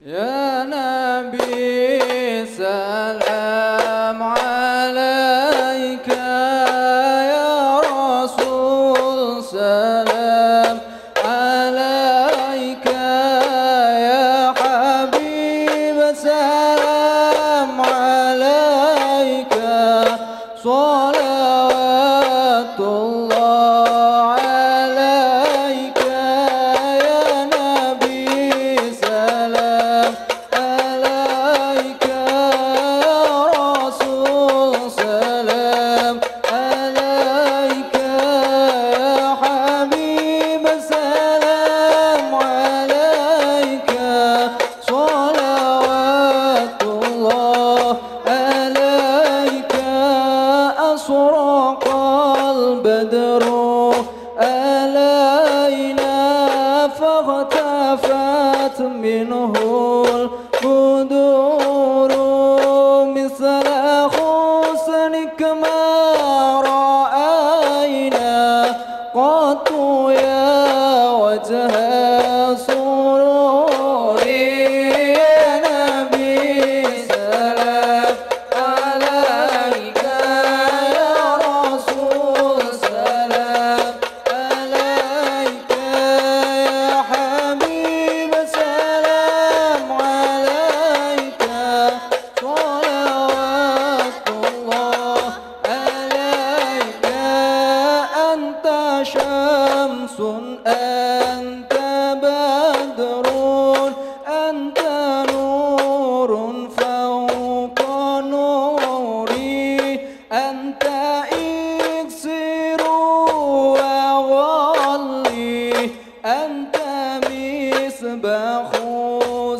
يا نبي سلام عليك يا رسول سلام عليك يا حبيب سلام عليك صلوات الله عليك يا نبي سلام عليك يا رسول سلام عليك يا حبيب سلام عليك صلوات الله عليك أشرق البدر علينا فاختفت منه القدور مثل حسنك ما رأينا قط يا وجه سرور يا نبي سلام عليك يا رسول سلام عليك يا حبيب سلام عليك صلوات الله عليك أنت شمس أنت بدر أنت نور فوق نوري أنت إكسير وغلي أنت مصباح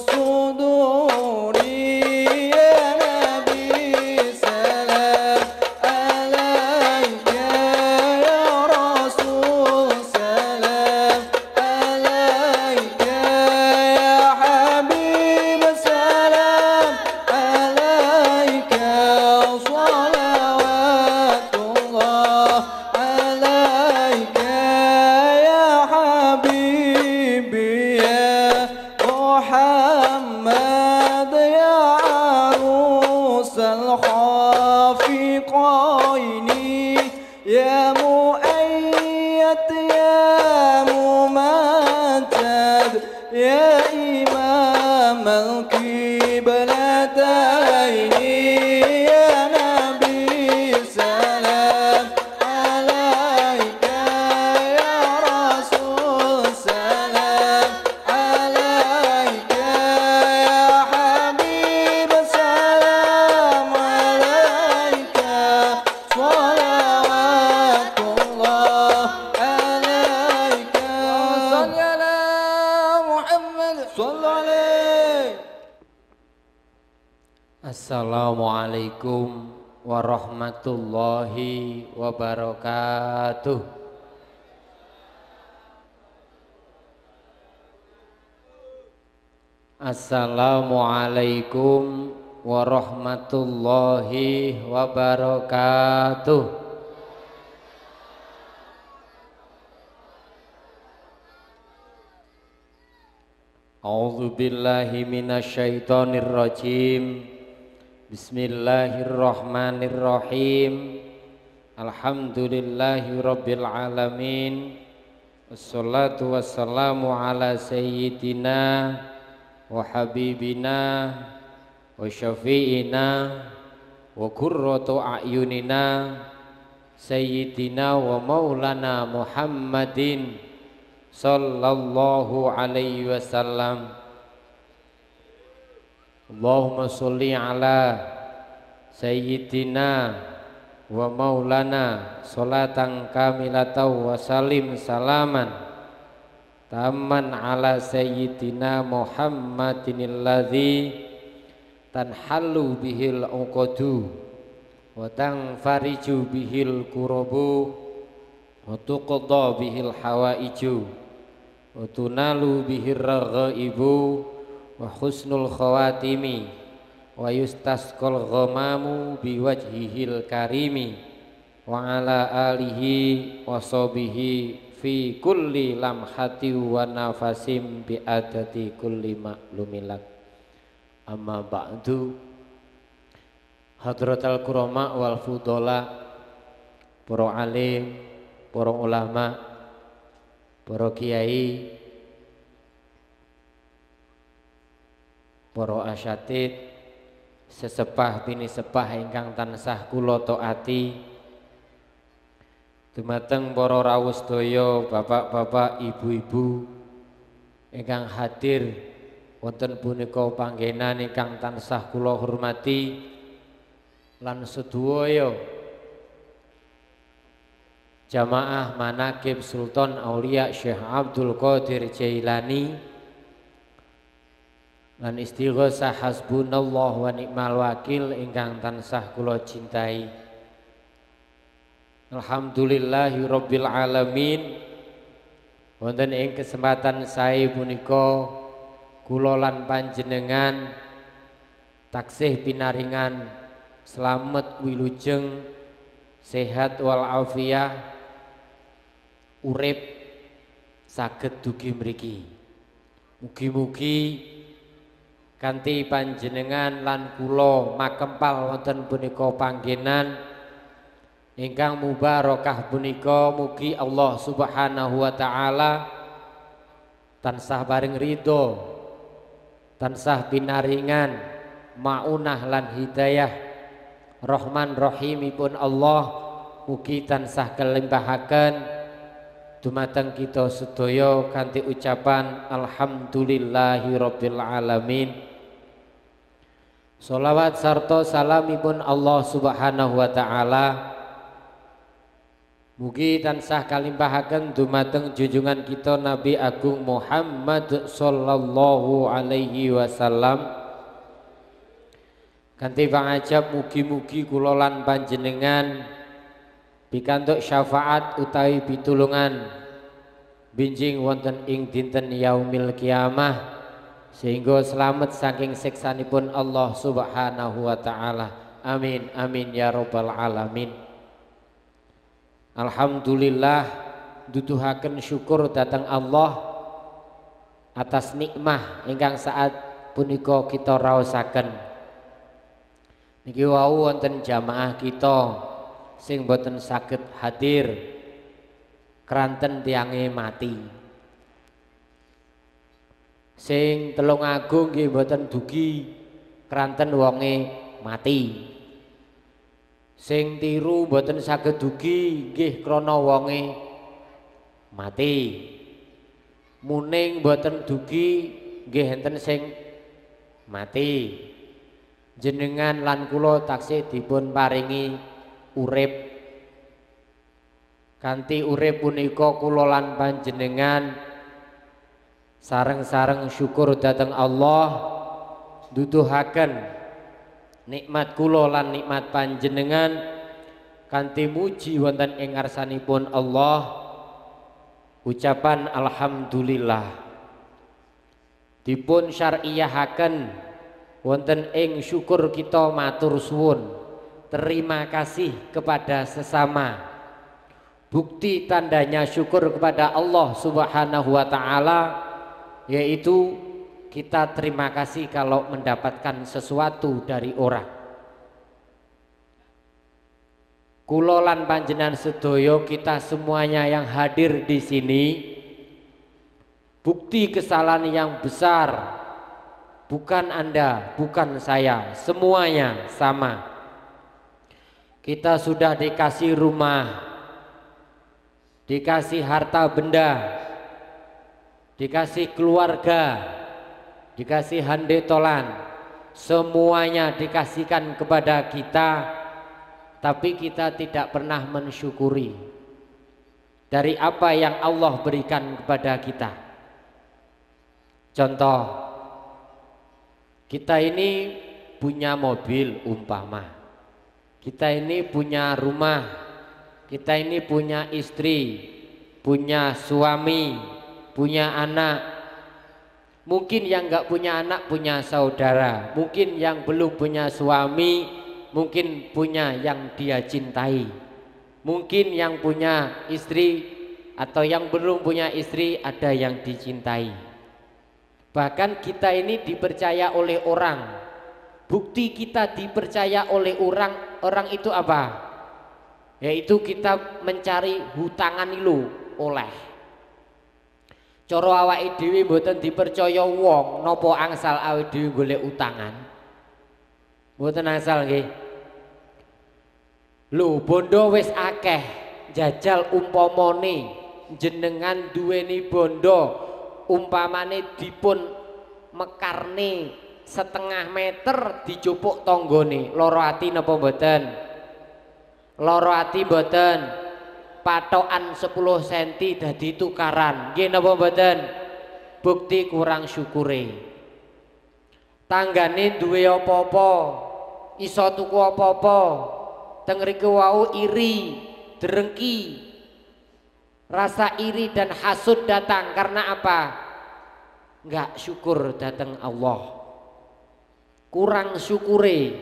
صدوري يا نبي سلام عليك يا رسول سلام عليك يا حبيب سلام عليك صلوات الله عليك يا حبيبي يا محمد يا عروس الخافقين يا مؤيد يا ممجد يا إمام القبلتين يا نبي سلام عليك يا رسول سلام عليك يا حبيب سلام عليك صلوات الله عليك صل على محمد صل عليه. Assalamualaikum warahmatullahi wabarakatuh. Assalamualaikum warahmatullahi wabarakatuh. A'udzu billahi minasyaitonir rajim. Bismillahirrahmanirrahim. Alhamdulillahi rabbil alamin. Wassalatu wassalamu ala sayyidina wa habibina wa syafi'ina wa qurratu a'yunina sayyidina wa maulana Muhammadin sallallahu alaihi wasallam. Allahumma sholli ala sayyidina wa maulana sholatan kamilatan wa salim salaman tamman ala sayyidina Muhammadin alladzi tanhallu bihil uqadu wa tanfariju bihil kurubu wa tuqadha bihil hawaiju wa tunalu bihir raghaibu wa husnul khawatimi wa yustasqal ghamamu biwajhihil karimi wa ala alihi wa sahbihi fi kulli lamhati wa nafasim bi adati kulli maklumilak. Amma ba'du. Hadratal kurama wal fudola, para alim, para ulama, para kiai, para asyatid, sesepah bini sepah ingkang tansah kula taati, dumateng para rawuh sedaya, bapak-bapak, ibu-ibu ingkang hadir wonten punika panggenan ingkang tansah kula hormati lan sedaya jamaah manaqib Sultan Aulia Syekh Abdul Qadir Jailani lan istighosah hasbunallah wa ni'mal wakil ingkang tansah kula cintai. Alhamdulillahi rabbil alamin. Wonten ing kesempatan sae punika kula lan panjenengan taksih pinaringan slamet wilujeng sehat wal afiyah urip saged dugi mriki. Mugi-mugi kanthi panjenengan lan kula makempal wonten punika panggenan ingkang mubarakah punika, mugi Allah Subhanahu wa taala tansah paring ridho, tansah pinaringan maunah lan hidayah Rahman Rahimipun Allah, mugi tansah kelimpahaken dumateng kita sedaya kanthi ucapan alhamdulillahirabbil alamin. Sholawat sarta salamipun Allah Subhanahu wa taala mugi tansah kalimpahaken dumateng junjungan kita Nabi Agung Muhammad sallallahu alaihi wasallam. Kanthi pangajab mugi-mugi kula lan panjenengan pikantuk syafaat utawi pitulungan binjing wonten ing dinten yaumil kiamah sehingga selamat saking siksanipun Allah Subhanahu wa taala. Amin amin ya rabbal alamin. Alhamdulillah duduhaken syukur datang Allah atas nikmah ingkang saat punika kita raosaken. Niki wau wonten jamaah kita sing boten saged hadir keranten tiange mati. Sing Telung Agung nggih boten dugi keranten wonge mati. Sing Tiru boten saged dugi nggih krana wonge mati. Muning boten dugi nggih enten sing mati. Jenengan lan kula taksih dipun paringi urip. Kanthi urip punika kula lan panjenengan sareng-sareng syukur dhateng Allah duduhaken nikmat kula lan nikmat panjenengan kanthi muji wonten ing ngarsanipun Allah ucapan alhamdulillah dipun syar'iyahaken wonten ing syukur kita matur suwun terima kasih kepada sesama. Bukti tandanya syukur kepada Allah Subhanahu wa taala yaitu kita terima kasih kalau mendapatkan sesuatu dari orang. Kula lan panjenengan sedaya kita semuanya yang hadir di sini bukti kesalahan yang besar. Bukan Anda, bukan saya, semuanya sama. Kita sudah dikasih rumah, dikasih harta benda, dikasih keluarga, dikasih handetolan, semuanya dikasihkan kepada kita, tapi kita tidak pernah mensyukuri dari apa yang Allah berikan kepada kita. Contoh, kita ini punya mobil umpama, kita ini punya rumah, kita ini punya istri, punya suami, punya anak. Mungkin yang nggak punya anak punya saudara, mungkin yang belum punya suami, mungkin punya yang dia cintai, mungkin yang punya istri atau yang belum punya istri ada yang dicintai. Bahkan kita ini dipercaya oleh orang bukti kita dipercaya oleh orang itu apa? Yaitu kita mencari hutangan ilu oleh. Cara awake dhewe mboten dipercaya wong napa angsal awake dhewe golek utangan. Mboten angsal nggih. Lho bondo wis akeh, jajal umpamane jenengan duweni bondo umpamane dipun mekarne setengah meter dijupuk tanggane, loro ati napa mboten? Loro ati mboten. Patokan 10 cm dadi tukaran, nggih napa mboten? Bukti kurang syukure. Tanggane duwe apa-apa, iso tuku apa-apa, teng mriku wau iri, drengki. Rasa iri dan hasud datang karena apa? Enggak syukur datang Allah, kurang syukure.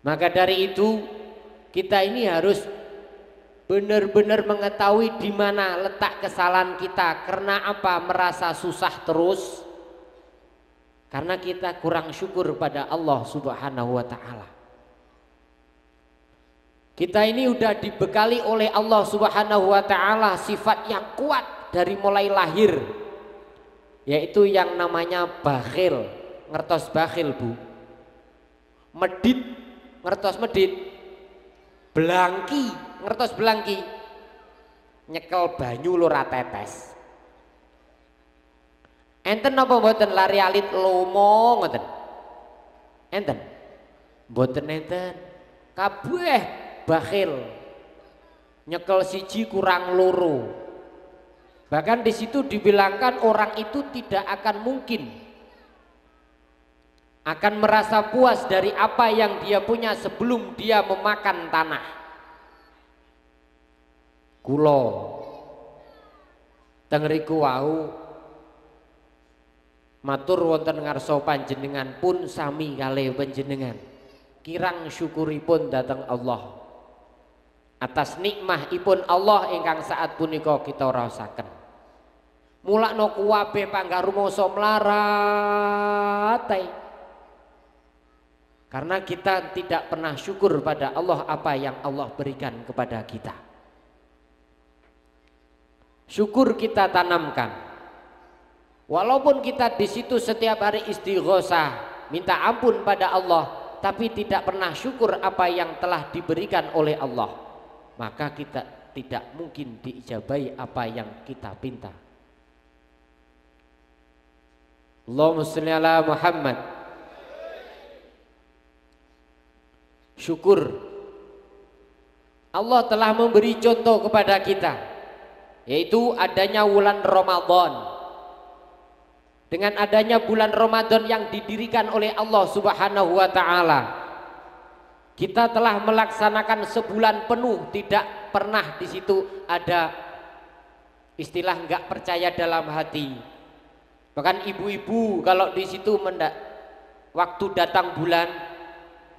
Maka dari itu kita ini harus benar-benar mengetahui di mana letak kesalahan kita. Karena apa? Merasa susah terus karena kita kurang syukur pada Allah Subhanahu wa taala. Kita ini udah dibekali oleh Allah Subhanahu wa taala sifat yang kuat dari mulai lahir, yaitu yang namanya bakhil. Ngertos bakhil, Bu? Medit, ngertos medit? Belangki, ngertos belangki? Nyekel banyu lora tetes. Enten napa mboten lari alit lomo ngoten? Enten? Mboten enten. Kabeh bakhil. Nyekel siji kurang loro. Bahkan di situ dibilangkan orang itu tidak akan mungkin akan merasa puas dari apa yang dia punya sebelum dia memakan tanah. Kulo teng riku wau matur wonten ngarsa panjenengan pun sami kalih panjenengan kirang syukuripun dhateng Allah atas nikmahipun Allah ingkang saat punika kita rasaken. Mulakno kuwabe panggarumasa mlarat karena kita tidak pernah syukur pada Allah apa yang Allah berikan kepada kita. Syukur kita tanamkan. Walaupun kita di situ setiap hari istighosah, minta ampun pada Allah, tapi tidak pernah syukur apa yang telah diberikan oleh Allah, maka kita tidak mungkin diijabahi apa yang kita pinta. Allahumma shalli ala Muhammad. Syukur Allah telah memberi contoh kepada kita, yaitu adanya bulan Ramadan. Dengan adanya bulan Ramadan yang didirikan oleh Allah Subhanahu wa taala, kita telah melaksanakan sebulan penuh, tidak pernah di situ ada istilah enggak percaya dalam hati. Bahkan ibu-ibu kalau di situ waktu datang bulan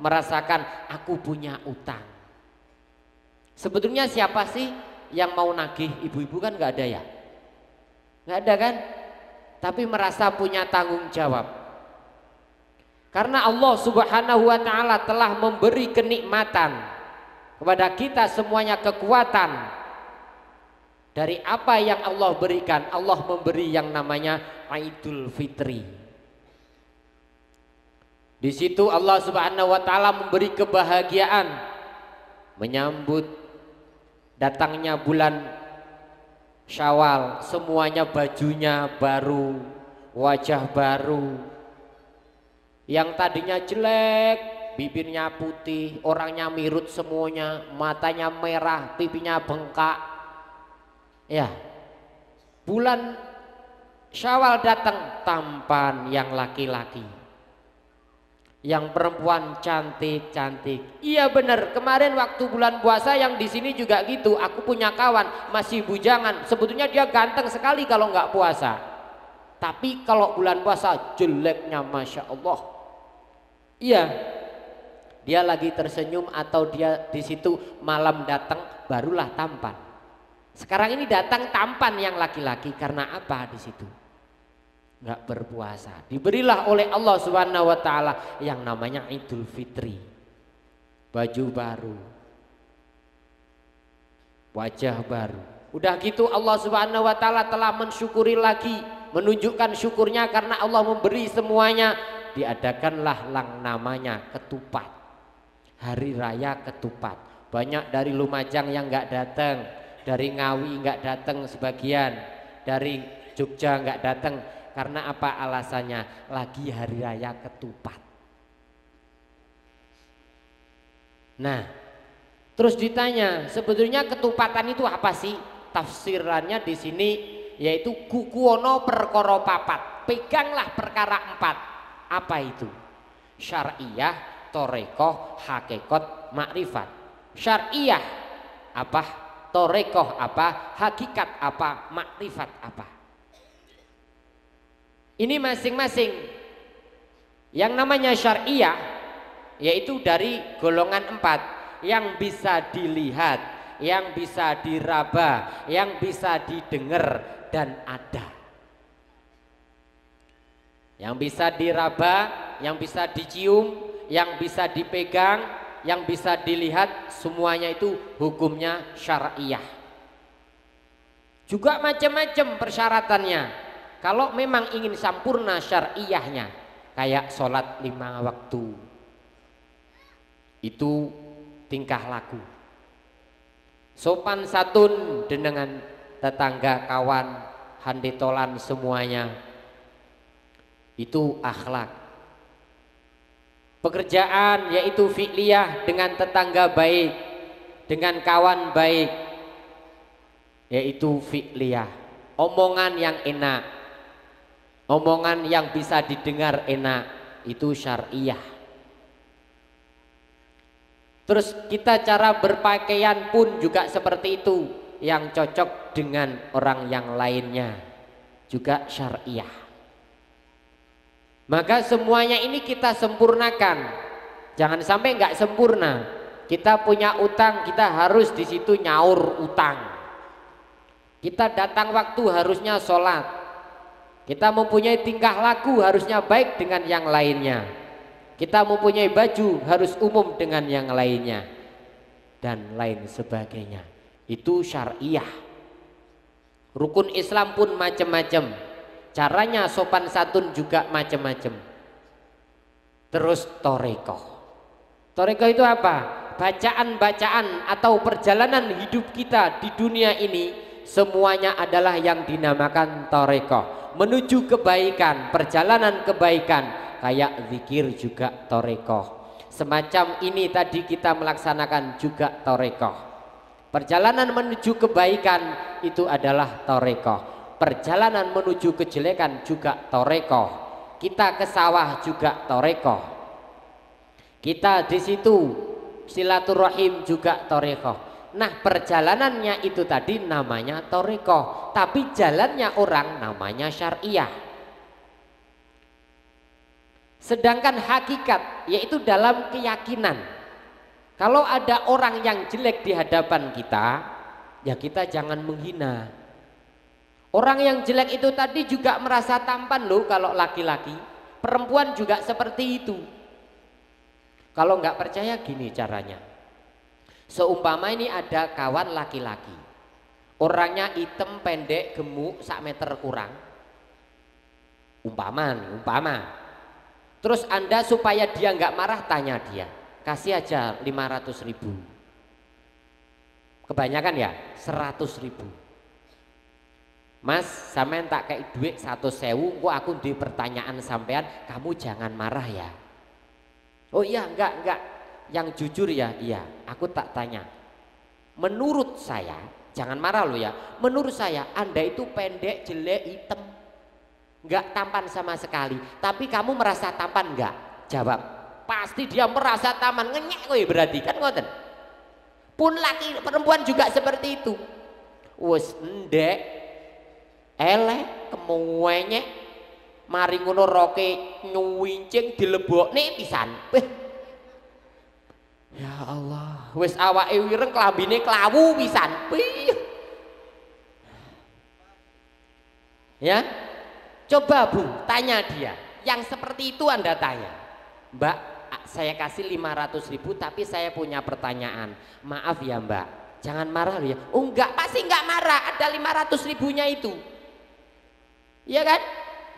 merasakan aku punya utang. Sebetulnya siapa sih yang mau nagih? Ibu-ibu kan nggak ada ya, nggak ada kan? Tapi merasa punya tanggung jawab karena Allah Subhanahu wa taala telah memberi kenikmatan kepada kita semuanya, kekuatan dari apa yang Allah berikan. Allah memberi yang namanya Idul Fitri. Di situ Allah Subhanahu wa taala memberi kebahagiaan menyambut datangnya bulan Syawal. Semuanya bajunya baru, wajah baru. Yang tadinya jelek, bibirnya putih, orangnya mirut semuanya, matanya merah, pipinya bengkak. Ya. Bulan Syawal datang, tampan yang laki-laki, yang perempuan cantik-cantik. Iya benar, kemarin waktu bulan puasa yang di sini juga gitu. Aku punya kawan masih bujangan, sebetulnya dia ganteng sekali kalau nggak puasa, tapi kalau bulan puasa jeleknya Masya Allah. Iya, dia lagi tersenyum atau dia di situ malam datang barulah tampan. Sekarang ini datang tampan yang laki-laki karena apa di situ? nggak berpuasa. Diberilah oleh Allah Subhanahu wa taala yang namanya Idul Fitri. Baju baru. Wajah baru. Udah gitu Allah Subhanahu wa taala telah mensyukuri lagi, menunjukkan syukurnya karena Allah memberi semuanya. Diadakanlah yang namanya ketupat. Hari raya ketupat. Banyak dari Lumajang yang nggak datang, dari Ngawi nggak datang sebagian, dari Jogja nggak datang. Karena apa alasannya? Lagi hari raya ketupat. Nah, terus ditanya, sebetulnya ketupatan itu apa sih? Tafsirannya di sini yaitu kukuono perkara papat. Peganglah perkara 4. Apa itu? Syariah, torekoh, hakikat, makrifat. Syariah apa? Torekoh apa? Hakikat apa? Makrifat apa? Ini masing-masing. Yang namanya syariah yaitu dari golongan 4 yang bisa dilihat, yang bisa diraba, yang bisa didengar dan ada. Yang bisa diraba, yang bisa dicium, yang bisa dipegang, yang bisa dilihat, semuanya itu hukumnya syariah. Juga macam-macam persyaratannya. Kalau memang ingin sempurna syariahnya, kayak sholat 5 waktu, itu tingkah laku. Sopan santun dengan tetangga, kawan, handetolan semuanya, itu akhlak. Pekerjaan yaitu fi'liyah, dengan tetangga baik, dengan kawan baik, yaitu fi'liyah. Omongan yang enak, omongan yang bisa didengar enak, itu syariah. Terus kita cara berpakaian pun juga seperti itu, yang cocok dengan orang yang lainnya, juga syariah. Maka semuanya ini kita sempurnakan. Jangan sampai nggak sempurna. Kita punya utang, kita harus di situ nyaur utang. Kita datang waktu harusnya sholat. Kita mempunyai tingkah laku harusnya baik dengan yang lainnya. Kita mempunyai baju harus umum dengan yang lainnya, dan lain sebagainya. Itu syariah. Rukun Islam pun macam-macam. Caranya sopan santun juga macam-macam. Terus torekoh. Torekoh itu apa? Bacaan-bacaan atau perjalanan hidup kita di dunia ini, semuanya adalah yang dinamakan torekoh. Menuju kebaikan, perjalanan kebaikan. Kayak zikir juga torekoh. Semacam ini tadi kita melaksanakan juga torekoh. Perjalanan menuju kebaikan itu adalah torekoh. Perjalanan menuju kejelekan juga torekoh. Kita ke sawah juga torekoh. Kita di situ silaturahim juga torekoh. Nah, perjalanannya itu tadi namanya torekoh, tapi jalannya orang namanya syariah. Sedangkan hakikat yaitu dalam keyakinan. Kalau ada orang yang jelek di hadapan kita, ya kita jangan menghina. Orang yang jelek itu tadi juga merasa tampan loh kalau laki-laki. Perempuan juga seperti itu. Kalau nggak percaya gini caranya. Seumpama ini ada kawan laki-laki. Orangnya hitam, pendek, gemuk, 1 meter kurang. Umpama. Terus Anda supaya dia nggak marah, tanya dia, kasih aja 500.000. Kebanyakan ya 100.000. Mas, sampean tak kayak duit 100.000, kok aku di pertanyaan sampean, kamu jangan marah ya. Oh iya, enggak, yang jujur ya, iya. Aku tak tanya. Menurut saya, jangan marah lo ya. Menurut saya Anda itu pendek, jelek, hitam, nggak tampan sama sekali, tapi kamu merasa tampan nggak? Jawab, pasti dia merasa tampan. Ngenyek kowe berarti kan ngoten. Pun laki perempuan juga seperti itu. Wes ndek, elek, kemuenyek, mari ngono roke nyuwincing dilebokne pisan. Ya Allah, wes awake wireng klambine klawu pisan. Ya. Coba Bu, tanya dia. Yang seperti itu Anda tanya. Mbak, saya kasih 500.000 tapi saya punya pertanyaan. Maaf ya Mbak, jangan marah ya. Oh enggak, pasti enggak marah, ada 500.000-nya itu. Iya kan?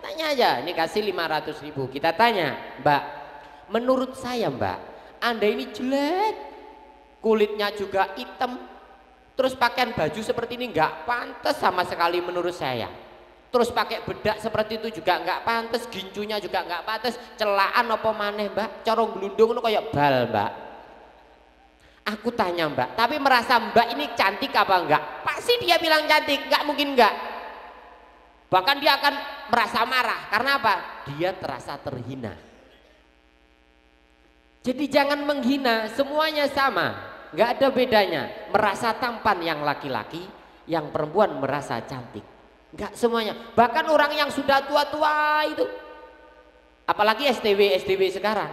Tanya aja, ini kasih 500.000. Kita tanya, Mbak, menurut saya Mbak, Anda ini jelek, kulitnya juga hitam, terus pakaian baju seperti ini enggak pantas sama sekali menurut saya. Terus pakai bedak seperti itu juga enggak pantas, gincunya juga enggak pantas, celaan apa maneh Mbak, corong gelundung itu kayak bal Mbak. Aku tanya Mbak, tapi merasa Mbak ini cantik apa enggak? Pasti dia bilang cantik, enggak mungkin enggak. Bahkan dia akan merasa marah, karena apa? Dia terasa terhina. Jadi jangan menghina, semuanya sama, enggak ada bedanya. Merasa tampan yang laki-laki, yang perempuan merasa cantik. Enggak semuanya, bahkan orang yang sudah tua-tua itu, apalagi STW sekarang,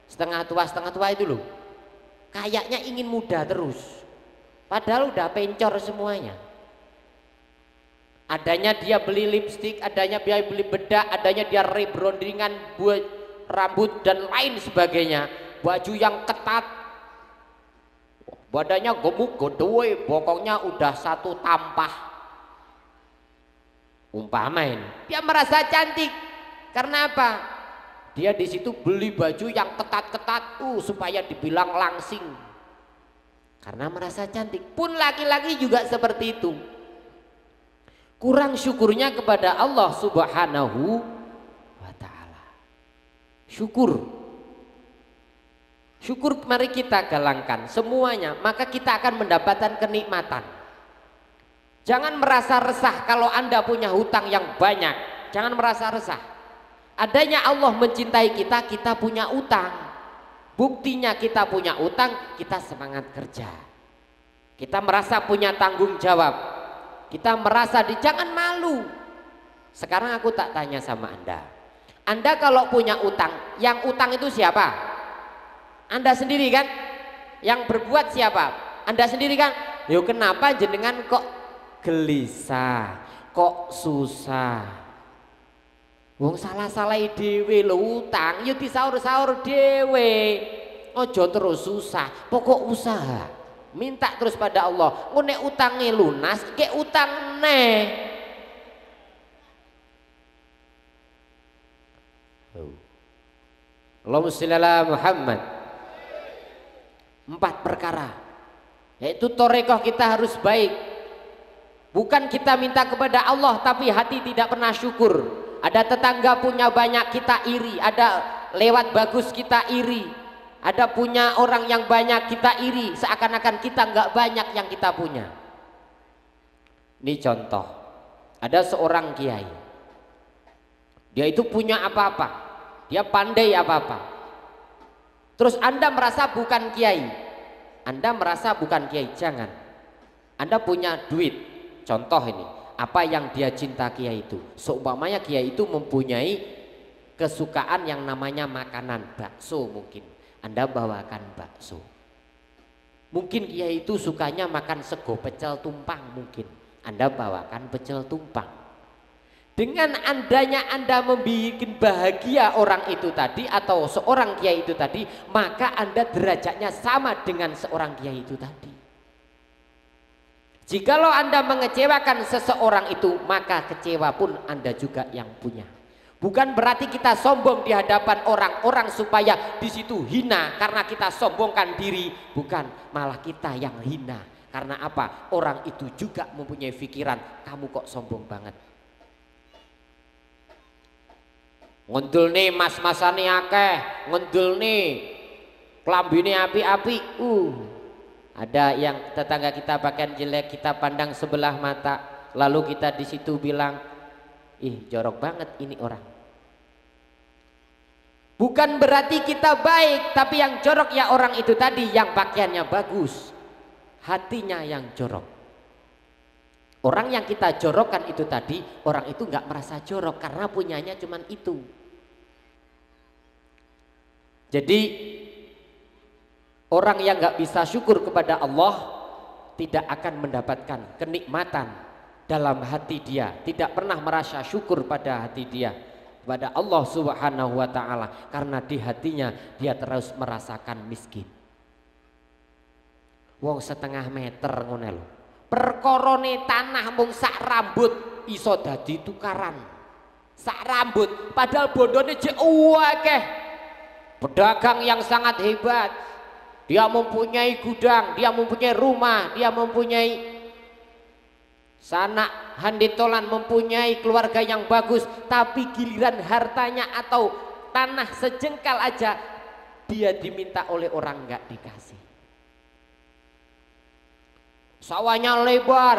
setengah tua itu loh, kayaknya ingin muda terus, padahal udah pencor semuanya. Adanya dia beli lipstik, adanya dia beli bedak, adanya dia rebrandingan buat rambut dan lain sebagainya, baju yang ketat, badannya gemuk gede, pokoknya udah satu tampah. Umpamain dia merasa cantik karena apa? Dia di situ beli baju yang ketat-ketat supaya dibilang langsing, karena merasa cantik. Pun laki-laki juga seperti itu. Kurang syukurnya kepada Allah Subhanahu wa ta'ala. Syukur mari kita galangkan semuanya, maka kita akan mendapatkan kenikmatan. Jangan merasa resah kalau Anda punya hutang yang banyak. Jangan merasa resah. Adanya Allah mencintai kita, kita punya utang. Buktinya kita punya utang, kita semangat kerja. Kita merasa punya tanggung jawab. Kita merasa jangan malu. Sekarang aku tak tanya sama Anda. Anda kalau punya utang, yang utang itu siapa? Anda sendiri kan? Yang berbuat siapa? Anda sendiri kan? Yo kenapa jenengan kok gelisah, kok susah? Wong salah-salah dhewe lho, utang ya disaur-saur dhewe. Ojo terus susah, pokok usaha. Minta terus pada Allah. Nek utange lunas, ke utang neh. Allahumma sholli ala Muhammad. 4 perkara, yaitu torekoh kita harus baik. Bukan kita minta kepada Allah tapi hati tidak pernah syukur. Ada tetangga punya banyak kita iri, ada lewat bagus kita iri, ada punya orang yang banyak kita iri, seakan-akan kita nggak banyak yang kita punya. Ini contoh, ada seorang kiai, dia itu punya apa-apa, dia pandai apa-apa. Terus Anda merasa bukan kiai, Anda merasa bukan kiai, jangan. Anda punya duit. Contoh ini, apa yang dia cinta kiai itu? Seumpamanya kiai itu mempunyai kesukaan yang namanya makanan bakso, mungkin Anda bawakan bakso. Mungkin kiai itu sukanya makan sego pecel tumpang, mungkin Anda bawakan pecel tumpang. Dengan Anda membuat bahagia orang itu tadi atau seorang kiai itu tadi, maka Anda derajatnya sama dengan seorang kiai itu tadi. Jikalau Anda mengecewakan seseorang itu, maka kecewa pun Anda juga yang punya. Bukan berarti kita sombong di hadapan orang-orang supaya di situ hina karena kita sombongkan diri, bukan, malah kita yang hina. Karena apa? Orang itu juga mempunyai pikiran, kamu kok sombong banget. Ngundul nih mas-masane akeh, ngundul nih klambine api-api. Ada yang tetangga kita pakaian jelek, kita pandang sebelah mata, lalu kita di situ bilang, ih jorok banget ini orang. Bukan berarti kita baik, tapi yang jorok ya orang itu tadi, yang pakaiannya bagus, hatinya yang jorok. Orang yang kita jorokkan itu tadi, orang itu nggak merasa jorok karena punyanya cuman itu. Jadi orang yang nggak bisa syukur kepada Allah tidak akan mendapatkan kenikmatan dalam hati dia, tidak pernah merasa syukur pada hati dia pada Allah Subhanahu wa taala, karena di hatinya dia terus merasakan miskin. Wong setengah meter ngono lho. Perkorone tanah mung sak rambut iso dadi tukaran. Sak rambut, padahal bondone jek akeh. Pedagang yang sangat hebat. Dia mempunyai gudang, dia mempunyai rumah, dia mempunyai sanak handitolan, mempunyai keluarga yang bagus, tapi giliran hartanya atau tanah sejengkal aja dia diminta oleh orang nggak dikasih. Sawahnya lebar,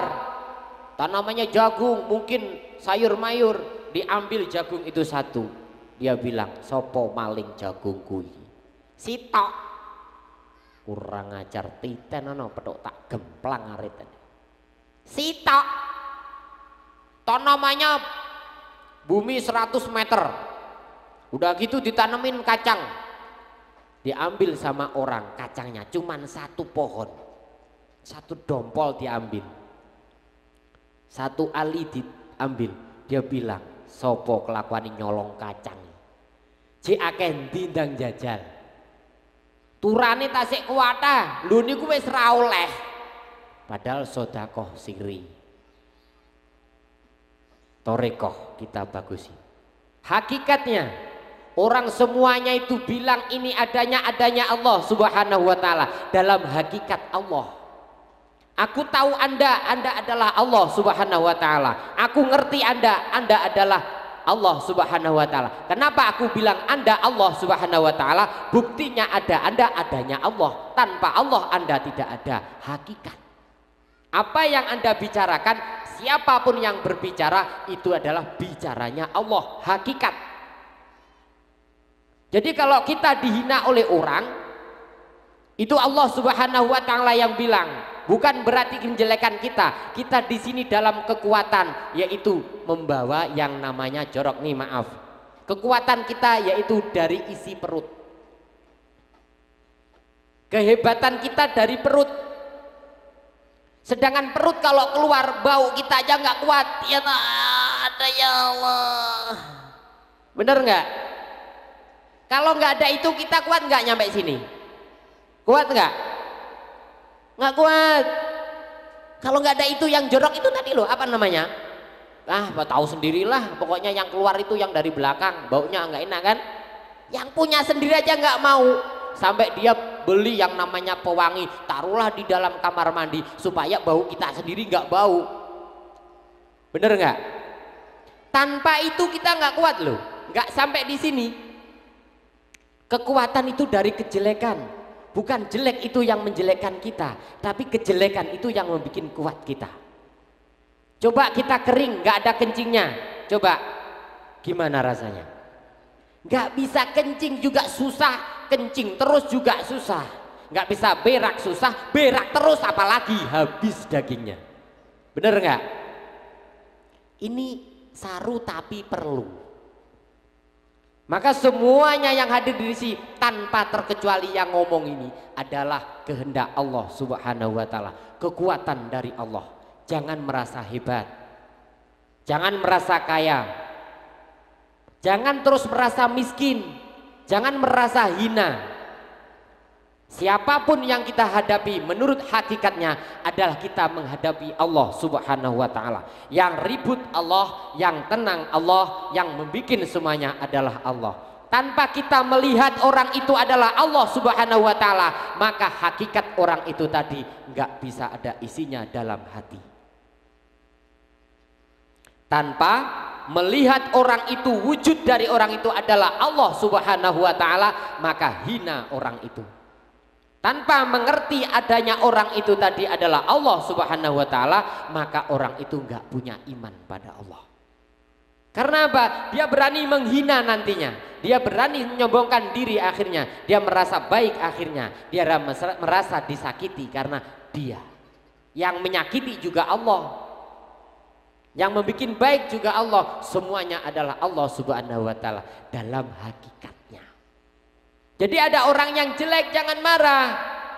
tanamannya jagung, mungkin sayur mayur, diambil jagung itu satu, dia bilang sopo maling jagung kui, sitok. Kurang ajar titen ono pedok tak gemplang aritan. Sitok. Tanamannya bumi 100 meter. Udah gitu ditanemin kacang. Diambil sama orang kacangnya cuman satu pohon. Satu dompol diambil. Satu ali diambil. Dia bilang, sopo kelakuan nyolong kacang. Ci akeh dindang jajal. Turane tasik kuwata, lho niku wis ra oleh. Padahal sedekah siri. Torekoh kita bagusi. Hakikatnya orang semuanya itu bilang ini adanya Allah Subhanahu wa taala. Dalam hakikat Allah, aku tahu Anda adalah Allah Subhanahu wa taala. Aku ngerti Anda adalah Allah Subhanahu wa taala. Kenapa aku bilang Anda Allah Subhanahu wa taala? Buktinya adanya Allah. Tanpa Allah Anda tidak ada hakikat. Apa yang Anda bicarakan, siapapun yang berbicara itu adalah bicaranya Allah, hakikat. Jadi kalau kita dihina oleh orang, itu Allah Subhanahu wa taala yang bilang, bukan berarti menjelekan kita. Kita di sini dalam kekuatan, yaitu membawa yang namanya jorok nih, maaf. Kekuatan kita yaitu dari isi perut. Kehebatan kita dari perut. Sedangkan perut kalau keluar bau kita aja nggak kuat. Ya ada ya Allah. Bener nggak? Kalau nggak ada itu kita kuat nggak nyampe sini? Kuat nggak? Nggak kuat. Kalau nggak ada itu yang jorok itu tadi loh, apa namanya? Tahu sendirilah. Pokoknya yang keluar itu yang dari belakang, baunya nggak enak kan? Yang punya sendiri aja nggak mau. Sampai dia beli yang namanya pewangi, taruhlah di dalam kamar mandi supaya bau kita sendiri nggak bau. Bener nggak? Tanpa itu kita nggak kuat loh, nggak sampai di sini. Kekuatan itu dari kejelekan, bukan jelek itu yang menjelekkan kita, tapi kejelekan itu yang membuat kuat kita. Coba kita kering, nggak ada kencingnya, coba gimana rasanya? Nggak bisa kencing juga susah, kencing terus juga susah. Nggak bisa berak susah, berak terus apalagi habis dagingnya. Bener nggak? Ini saru tapi perlu. Maka semuanya yang hadir di sini tanpa terkecuali yang ngomong ini adalah kehendak Allah Subhanahu wa taala, kekuatan dari Allah. Jangan merasa hebat. Jangan merasa kaya. Jangan terus merasa miskin, jangan merasa hina. Siapapun yang kita hadapi menurut hakikatnya adalah kita menghadapi Allah Subhanahu wa taala. Yang ribut Allah, yang tenang Allah, yang membuat semuanya adalah Allah. Tanpa kita melihat orang itu adalah Allah Subhanahu wa taala, maka hakikat orang itu tadi nggak bisa ada isinya dalam hati. Tanpa melihat orang itu, wujud dari orang itu adalah Allah Subhanahu wa taala, maka hina orang itu. Tanpa mengerti adanya orang itu tadi adalah Allah Subhanahu wa taala, maka orang itu enggak punya iman pada Allah. Karena apa? Dia berani menghina nantinya, dia berani menyombongkan diri akhirnya, dia merasa baik akhirnya, dia merasa disakiti karena dia yang menyakiti juga Allah. Yang membuat baik juga Allah. Semuanya adalah Allah Subhanahu wa taala dalam hakikatnya. Jadi ada orang yang jelek jangan marah.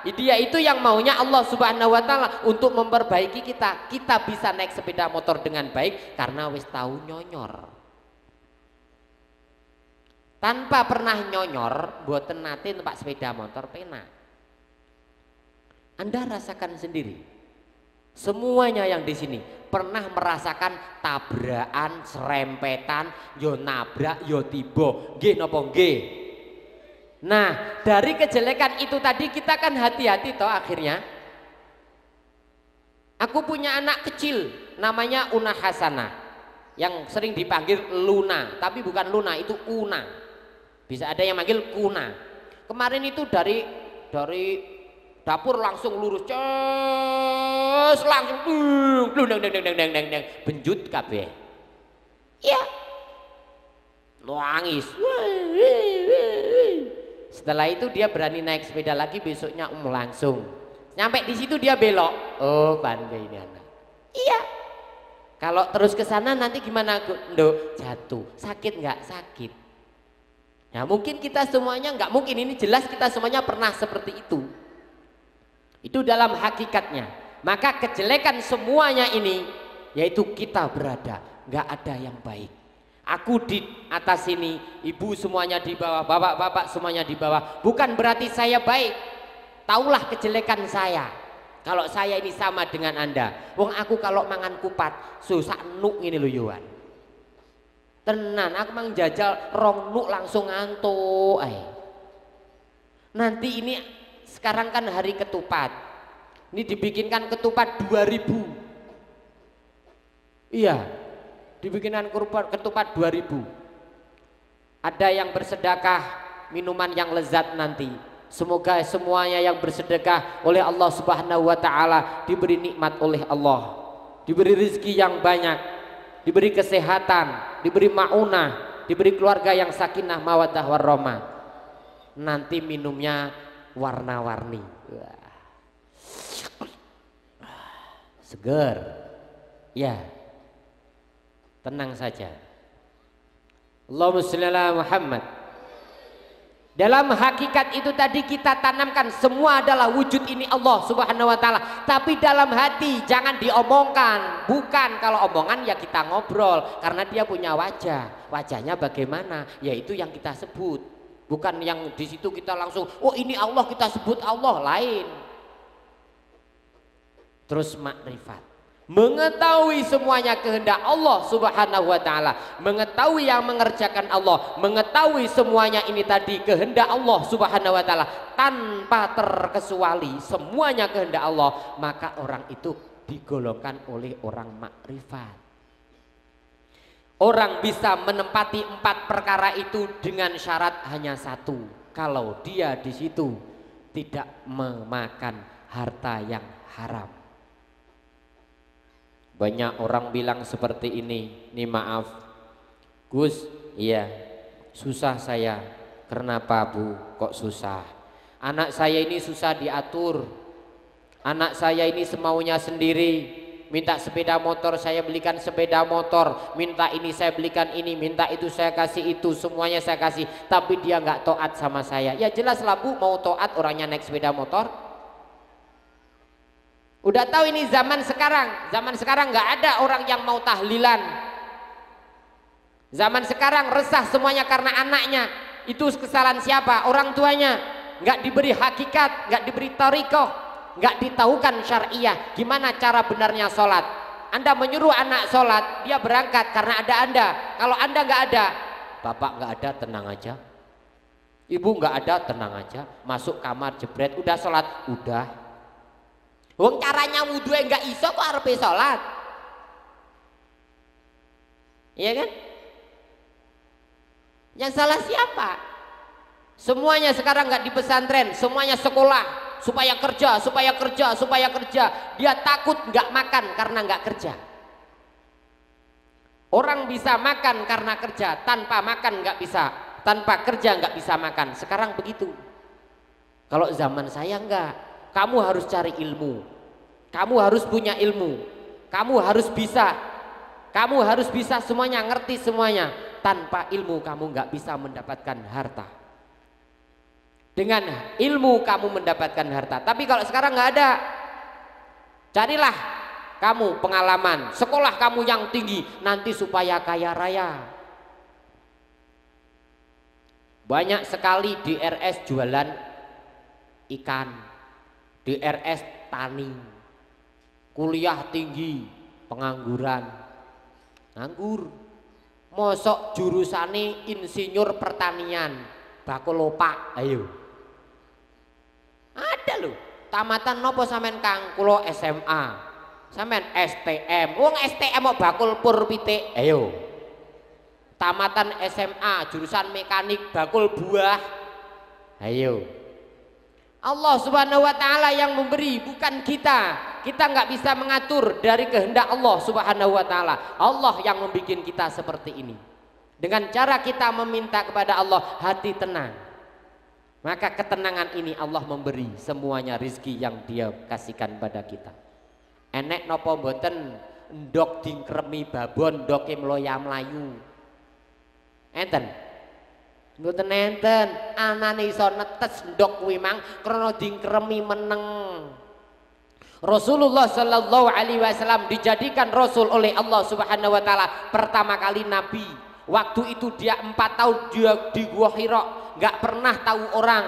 Dia itu yang maunya Allah Subhanahu wa taala untuk memperbaiki kita. Kita bisa naik sepeda motor dengan baik karena wis tahu nyonyor. Tanpa pernah nyonyor, mboten nate numpak sepeda motor penak. Anda rasakan sendiri. Semuanya yang di sini pernah merasakan tabrakan, serempetan, yo nabrak, yo tiba, nggih napa nggih? Nah, dari kejelekan itu tadi kita kan hati-hati toh akhirnya. Aku punya anak kecil namanya Una Hasanah yang sering dipanggil Luna, tapi bukan Luna, itu Una. Bisa ada yang manggil Kuna. Kemarin itu dari dapur langsung lurus, langsung benjut kabeh. Iya. Nangis. Setelah itu dia berani naik sepeda lagi, besoknya langsung. Nyampe di situ dia belok. Oh, pandai ini anak. Iya. Kalau terus ke sana nanti gimana, Nduk? Jatuh. Sakit nggak? Sakit. Nah, mungkin kita semuanya nggak mungkin, ini jelas kita semuanya pernah seperti itu. Itu dalam hakikatnya. Maka kejelekan semuanya ini yaitu kita berada, nggak ada yang baik. Aku di atas sini, ibu semuanya di bawah, bapak-bapak semuanya di bawah. Bukan berarti saya baik. Taulah kejelekan saya. Kalau saya ini sama dengan Anda. Wong aku kalau mangan kupat susah nuk ini lho Yohan. Tenan aku mang jajal rong nuk langsung ngantuk. Nanti ini sekarang kan hari ketupat. Ini dibikinkan ketupat 2000. Iya. Dibikinan ketupat 2000. Ada yang bersedekah minuman yang lezat nanti. Semoga semuanya yang bersedekah oleh Allah Subhanahu wa taala diberi nikmat oleh Allah, diberi rezeki yang banyak, diberi kesehatan, diberi maunah, diberi keluarga yang sakinah mawaddah warahmah. Nanti minumnya warna-warni. Seger. Ya. Tenang saja. Allahumma sholli ala Muhammad. Dalam hakikat itu tadi kita tanamkan semua adalah wujud ini Allah Subhanahu wa taala. Tapi dalam hati jangan diomongkan. Bukan, kalau omongan ya kita ngobrol karena dia punya wajah. Wajahnya bagaimana? Yaitu yang kita sebut. Bukan yang di situ kita langsung, oh ini Allah, kita sebut Allah, lain. Terus makrifat. Mengetahui semuanya kehendak Allah Subhanahu wa taala, mengetahui yang mengerjakan Allah, mengetahui semuanya ini tadi kehendak Allah Subhanahu wa taala tanpa terkecuali semuanya kehendak Allah, maka orang itu digolongkan oleh orang makrifat. Orang bisa menempati 4 perkara itu dengan syarat hanya satu, kalau dia di situ tidak memakan harta yang haram. Banyak orang bilang seperti ini maaf Gus, iya susah saya. Kenapa Bu kok susah? Anak saya ini susah diatur. Anak saya ini semaunya sendiri. Minta sepeda motor saya belikan sepeda motor, minta ini saya belikan ini, minta itu saya kasih itu, semuanya saya kasih. Tapi dia nggak taat sama saya. Ya jelas lah Bu, mau taat orangnya naik sepeda motor. Udah tahu ini zaman sekarang nggak ada orang yang mau tahlilan. Zaman sekarang resah semuanya karena anaknya. Itu kesalahan siapa? Orang tuanya. Nggak diberi hakikat, nggak diberi thariqah, nggak ditahukan syariah. Gimana cara benarnya sholat? Anda menyuruh anak sholat, dia berangkat karena ada Anda. Kalau Anda nggak ada, bapak nggak ada, tenang aja. Ibu nggak ada, tenang aja. Masuk kamar jebret, udah sholat, udah. Wong caranya wudhu enggak iso kok arepe salat. Iya kan? Yang salah siapa? Semuanya sekarang enggak di pesantren, semuanya sekolah supaya kerja. Dia takut enggak makan karena enggak kerja. Orang bisa makan karena kerja, tanpa makan enggak bisa, tanpa kerja enggak bisa makan. Sekarang begitu. Kalau zaman saya enggak. Kamu harus cari ilmu, kamu harus punya ilmu, kamu harus bisa semuanya, ngerti semuanya. Tanpa ilmu kamu nggak bisa mendapatkan harta. Dengan ilmu kamu mendapatkan harta. Tapi kalau sekarang nggak ada, carilah kamu pengalaman, sekolah kamu yang tinggi nanti supaya kaya raya. Banyak sekali di RS jualan ikan, di RS tani, kuliah tinggi, pengangguran, nganggur. Mosok jurusane insinyur pertanian, bakul lopak, ayo. Ada loh. Tamatan nopo sampean Kang? Kulo SMA. Sampean STM. Wong STM mau bakul pur pitik, ayo. Tamatan SMA jurusan mekanik bakul buah, ayo. Allah Subhanahu wa taala yang memberi, bukan kita. Kita nggak bisa mengatur dari kehendak Allah Subhanahu wa taala. Allah yang membuat kita seperti ini. Dengan cara kita meminta kepada Allah, hati tenang. Maka ketenangan ini Allah memberi semuanya rizki yang Dia kasihkan pada kita. Enek nopo mboten ndok dingkremi babon ndoke mloya mlayu. Enten. Mboten enten, anane iso netes ndok kuwi mang krana dingkremi meneng. Rasulullah sallallahu alaihi wasallam dijadikan rasul oleh Allah Subhanahu wa taala pertama kali nabi. Waktu itu dia 4 tahun dia di Gua Hira, nggak pernah tahu orang.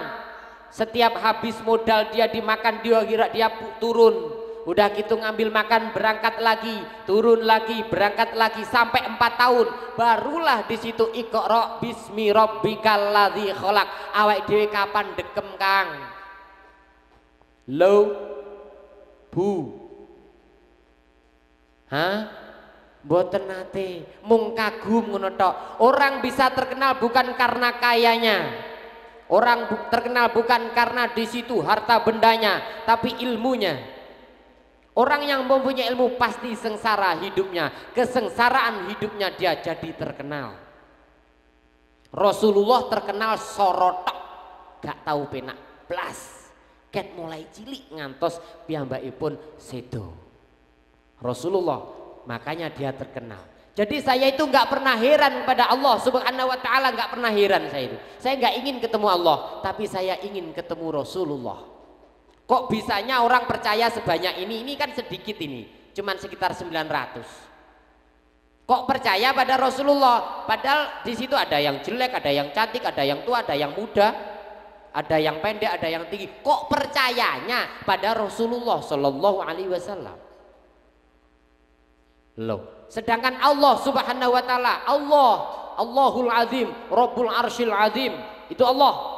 Setiap habis modal dia dimakan di Gua Hira dia turun. Udah gitu ngambil makan, berangkat lagi, turun lagi, berangkat lagi sampai 4 tahun. Barulah di situ Iqra bismi rabbikal ladzi khalaq. Awake dhewe kapan dekem Kang? Lo Bu. Hah? Mboten nate, mung kagum ngono tok. Orang bisa terkenal bukan karena kayanya. Orang terkenal bukan karena di situ harta bendanya, tapi ilmunya. Orang yang mempunyai ilmu pasti sengsara hidupnya, kesengsaraan hidupnya dia jadi terkenal. Rasulullah terkenal sorotok, gak tahu penak blas. Ket mulai cilik ngantos piyambakipun sedo. Rasulullah, makanya dia terkenal. Jadi saya itu nggak pernah heran pada Allah Subhanahu wa taala, nggak pernah heran saya itu. Saya nggak ingin ketemu Allah, tapi saya ingin ketemu Rasulullah. Kok bisanya orang percaya sebanyak ini? Ini kan sedikit ini, cuman sekitar 900. Kok percaya pada Rasulullah? Padahal di situ ada yang jelek, ada yang cantik, ada yang tua, ada yang muda, ada yang pendek, ada yang tinggi. Kok percayanya pada Rasulullah Shallallahu Alaihi Wasallam? Loh, sedangkan Allah Subhanahu Wa Taala, Allahul Azim, Rabbul Arsyil Azim, itu Allah.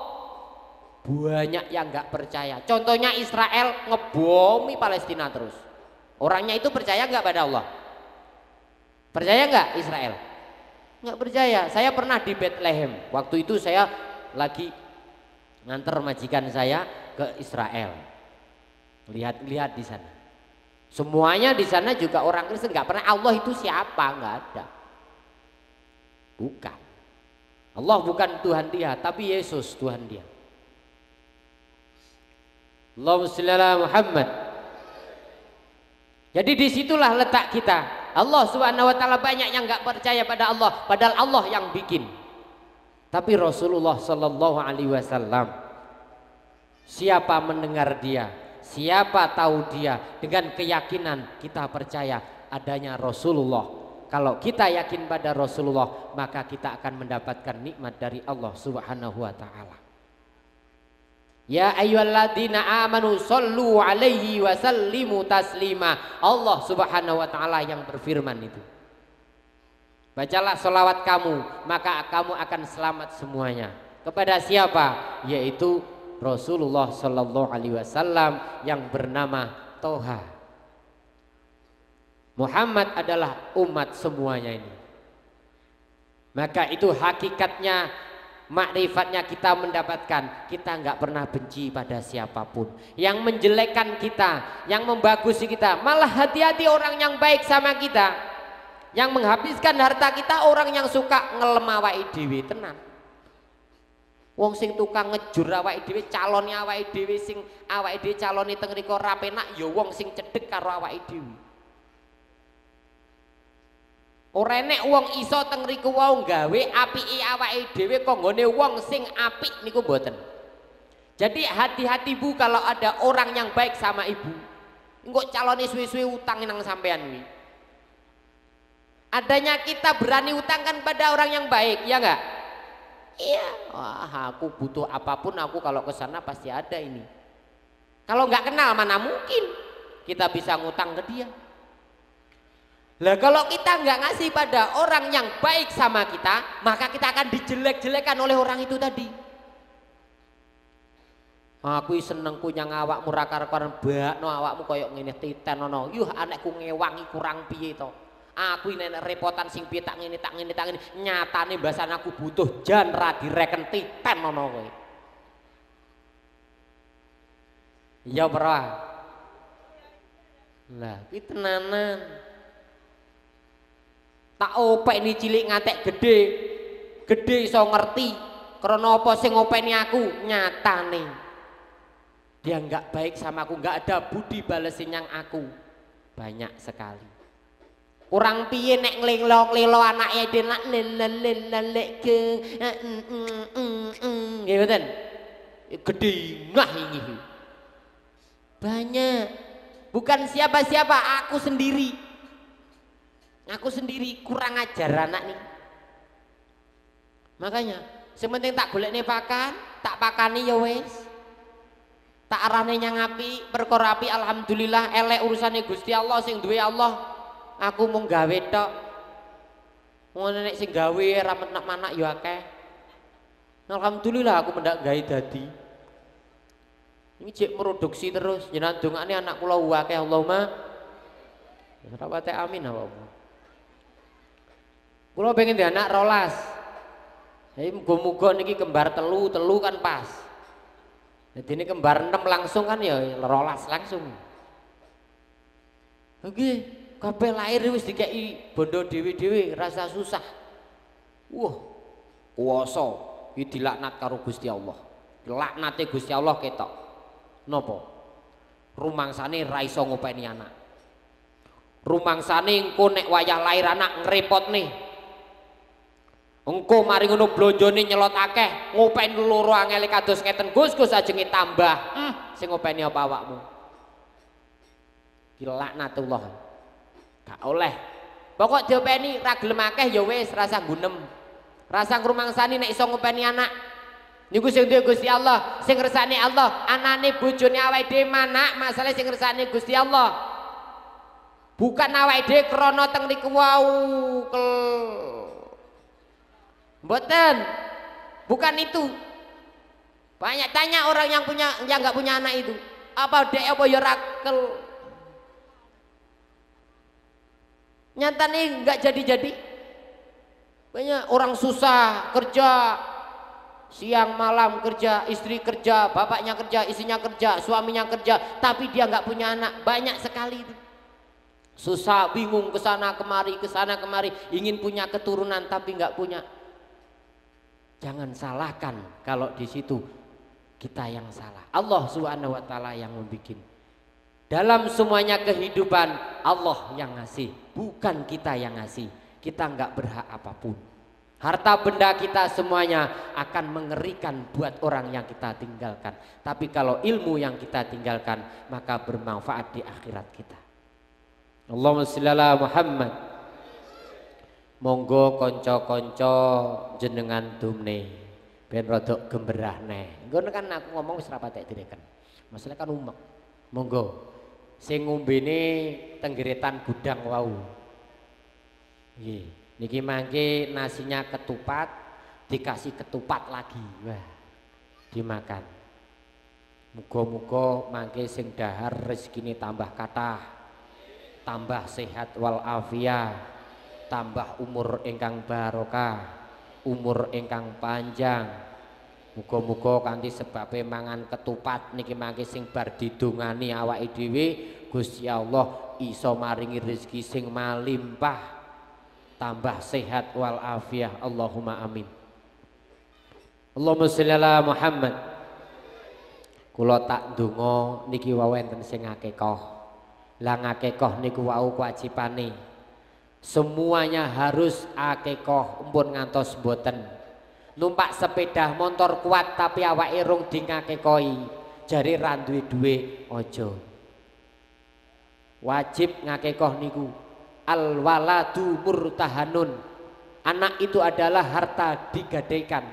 Banyak yang nggak percaya. Contohnya Israel ngebomi Palestina terus. Orangnya itu percaya nggak pada Allah? Percaya nggak Israel? Nggak percaya. Saya pernah di Bethlehem. Waktu itu saya lagi nganter majikan saya ke Israel. Lihat-lihat di sana. Semuanya di sana juga orang Kristen, nggak pernah Allah itu siapa, nggak ada. Bukan. Allah bukan Tuhan dia, tapi Yesus Tuhan dia. Allahumma shalli ala Muhammad. Jadi disitulah letak kita. Allah Subhanahu wa taala banyak yang nggak percaya pada Allah, padahal Allah yang bikin. Tapi Rasulullah Sallallahu Alaihi Wasallam, siapa mendengar dia, siapa tahu dia, dengan keyakinan kita percaya adanya Rasulullah. Kalau kita yakin pada Rasulullah, maka kita akan mendapatkan nikmat dari Allah Subhanahu wa taala. Ya ayyuhalladzina amanu shollu alaihi wa sallimu taslima. Allah Subhanahu wa taala yang berfirman itu. Bacalah sholawat kamu, maka kamu akan selamat semuanya. Kepada siapa? Yaitu Rasulullah Sallallahu Alaihi Wasallam yang bernama Toha. Muhammad adalah umat semuanya ini. Maka itu hakikatnya, makrifatnya kita mendapatkan. Kita nggak pernah benci pada siapapun yang menjelekkan kita, yang membagusi kita. Malah hati-hati orang yang baik sama kita, yang menghabiskan harta kita, orang yang suka ngelemah awake dhewe tenan. Wong sing tukang ngejur awake dhewe, calone awake dhewe, sing awake dhewe calone teng mriko ra penak, ya wong sing cedhek karo awake dhewe. Ora enek wong iso teng mriku wae gawe apike awake dhewe kok nggone wong sing apik niku mboten. Jadi hati-hati Bu kalau ada orang yang baik sama ibu. Engko calone suwe-suwe utang nang sampean kuwi. Adanya kita berani utang kan pada orang yang baik, ya enggak? Iya. Wah, aku butuh apapun aku kalau ke sana pasti ada ini. Kalau nggak kenal mana mungkin kita bisa ngutang ke dia. Lah kalau kita nggak ngasih pada orang yang baik sama kita, maka kita akan dijelek-jelekan oleh orang itu tadi. Aku seneng punya awakmu ra karo-karo bakno awakmu koyo ngene titen ono. Yuh anakku ngewangi kurang piye to. Aku ini repotan sing piye tak ngene tak ngene tak ngene. Nyatane mbasan aku butuh jan ra direken titen ono kowe. Iya ora? Lah iki tenanan. Tak opek ni cilik ngantek gede. Gede iso ngerti krana apa sing ngopeni aku nyatane. Dia nggak baik sama aku, nggak ada budi balesin yang aku banyak sekali. Kurang piye nek nglelo anake dhewe nak lelek ke nggih mboten. Gedhe ngah ini. Banyak. Bukan siapa-siapa, aku sendiri. Aku sendiri kurang ajar anak nih. Makanya, sementing tak golekne pakan, tak pakani ya wis. Tak arane nyang api, perkara api alhamdulillah elek urusane Gusti Allah sing duwe Allah. Aku mung gawe tok. Ngono nek sing gawe ra menak-manak ya akeh. Alhamdulillah aku mendak gawe dadi. Ini cek produksi terus. Jenengan dongane anak kula akeh Allahumma. Ora pate amin apa. Kula pengen duwe anak 12. Jadi muga-muga niki kembar telu kan pas. Jadi ini kembar 6 langsung kan ya 12 langsung. Oke, kabeh lahir wis dikeki bondo dhewe-dhewe rasa susah. Wah, kuwasa iki dilaknat karo Gusti Allah. Laknate Gusti Allah ketok. Napa? Rumangsane ra iso ngopeni anak. Rumangsane engko nek wayah lahir anak ngrepotne. Engko mari ngono blonjone nyelot akeh, ngopeni loro angele kados ngeten Gus ajenge tambah. Sing ngopeni apa awakmu? Ki laknatullah. Gak oleh. Pokok diopeni ra gelem akeh ya wis rasa gunem. Rasa ngrumangsani nek iso ngopeni anak. Niku sing duwe Gusti Allah, sing ngersani Allah, anane bojone awake dhewe manak, masalah sing ngersani Gusti Allah. Bukan awake dhewe krana teng niku wau Mboten, bukan itu. Banyak tanya orang yang nggak punya anak itu, apa dek apa ya rakel. Nyatane nggak jadi. Banyak orang susah kerja, siang malam kerja, istri kerja, bapaknya kerja, istrinya kerja, suaminya kerja, tapi dia nggak punya anak. Banyak sekali itu. Susah, bingung kesana kemari, ingin punya keturunan tapi nggak punya. Jangan salahkan kalau di situ kita yang salah. Allah Subhanahu wa taala yang membikin. Dalam semuanya kehidupan Allah yang ngasih, bukan kita yang ngasih. Kita nggak berhak apapun. Harta benda kita semuanya akan mengerikan buat orang yang kita tinggalkan. Tapi kalau ilmu yang kita tinggalkan maka bermanfaat di akhirat kita. Allahumma sholli ala Muhammad. Monggo konco-konco jenengan dumne ben rodok gemberah neh. Engko kan aku ngomong wis ra patek direken. Masalah kan umek. Monggo sing ngombene tenggeretan gudang wau. Nggih, niki mangke nasinya ketupat dikasih ketupat lagi. Wah, dimakan. Muga-muga mangke sing dahar rezekine tambah kathah. Tambah sehat wal afiat. Tambah umur ingkang barokah, umur ingkang panjang. Muga-muga kanthi sebabe mangan ketupat niki mangke sing bar didongani awake dhewe Gusti Allah iso maringi rezeki sing malimpah, tambah sehat wal afiah. Allahumma amin. Allahumma sholli ala Muhammad. Kula tak ndonga niki wau enten sing akekah. Lah ngakekah niku wau kewajibane. Semuanya harus akekah, empun ngantos mboten. numpak sepeda motor kuat tapi awake rung dingakekoi jare ra duwe aja. Wajib ngakekoh niku al waladu murtahanun. Anak itu adalah harta digadaikan.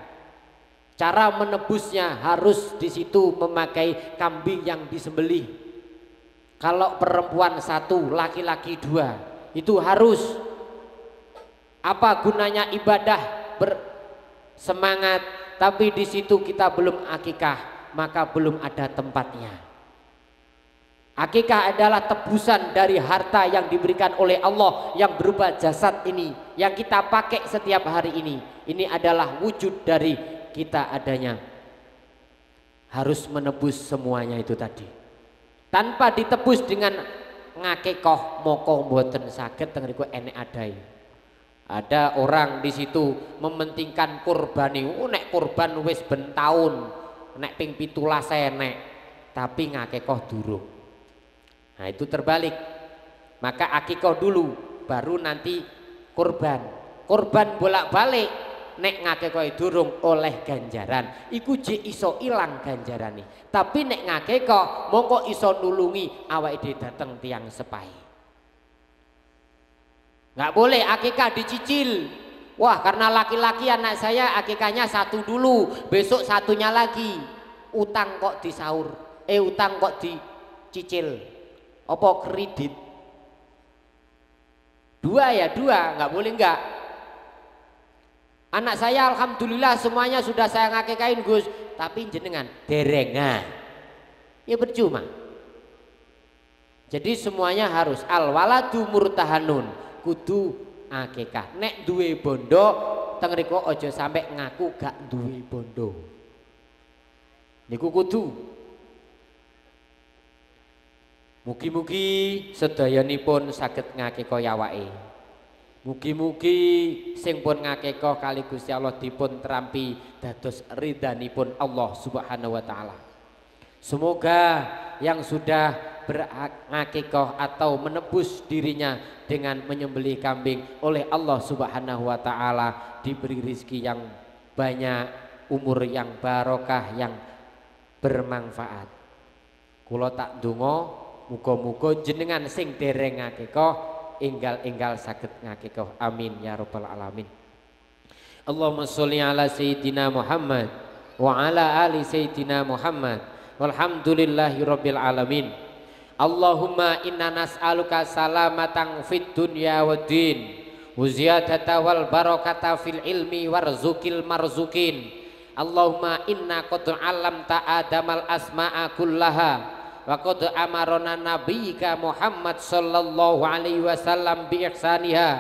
Cara menebusnya harus di situ memakai kambing yang disembelih. Kalau perempuan 1, laki-laki 2, itu harus. Apa gunanya ibadah bersemangat tapi di situ kita belum akikah, maka belum ada tempatnya. Akikah adalah tebusan dari harta yang diberikan oleh Allah yang berupa jasad ini, yang kita pakai setiap hari ini. Ini adalah wujud dari kita adanya. Harus menebus semuanya itu tadi. Tanpa ditebus dengan ngakikoh moko mboten saged teng niku enek adai. Ada orang di situ mementingkan kurban niku, nek kurban wis ben taun, nek ping 17 enek, tapi ngakikoh durung. Nah itu terbalik. Maka akikoh dulu baru nanti kurban. Kurban bolak-balik nek ngakikoh durung oleh ganjaran iku je iso ilang ganjarane. Tapi nek ngakikoh mongko iso nulungi awake dhewe dateng tiang sepai. Nggak boleh akikah dicicil. Wah karena laki-laki anak saya akikahnya 1 dulu, besok 1-nya lagi. Utang kok disaur, utang kok dicicil. Apa kredit? 2 ya 2, nggak boleh enggak. Anak saya alhamdulillah semuanya sudah saya ngakikain Gus, tapi jenengan derengan. Ya percuma. Jadi semuanya harus al waladu murtahanun, kudu akikah. Nek duwe bondo teng riko aja sampai ngaku gak duwe bondo. Niku kudu. Mugi-mugi sedayanipun saged ngakikoh awake. Mugi-mugi sing pun ngakikoh kali Gusti Allah dipun terampi dados ridhanipun Allah Subhanahu wa taala. Semoga yang sudah berngakikoh atau menebus dirinya dengan menyembelih kambing oleh Allah Subhanahu wa taala diberi rizki yang banyak, umur yang barokah, yang bermanfaat. Kula tak ndonga muga-muga jenengan sing dereng ngakikoh enggal-enggal saged ngakikoh. Amin ya rabbal alamin. Allahumma sholli ala sayyidina Muhammad wa ala ali sayyidina Muhammad walhamdulillahi rabbil alamin. Allahumma inna nas'aluka salamatan fid dunya waddin wa ziyadata wal barakata fil ilmi warzuqil marzuqin. Allahumma inna qad 'allamta adamal asma'a kullaha wa qad amarana nabiyyika Muhammad sallallahu alaihi wasallam bi ihsaniha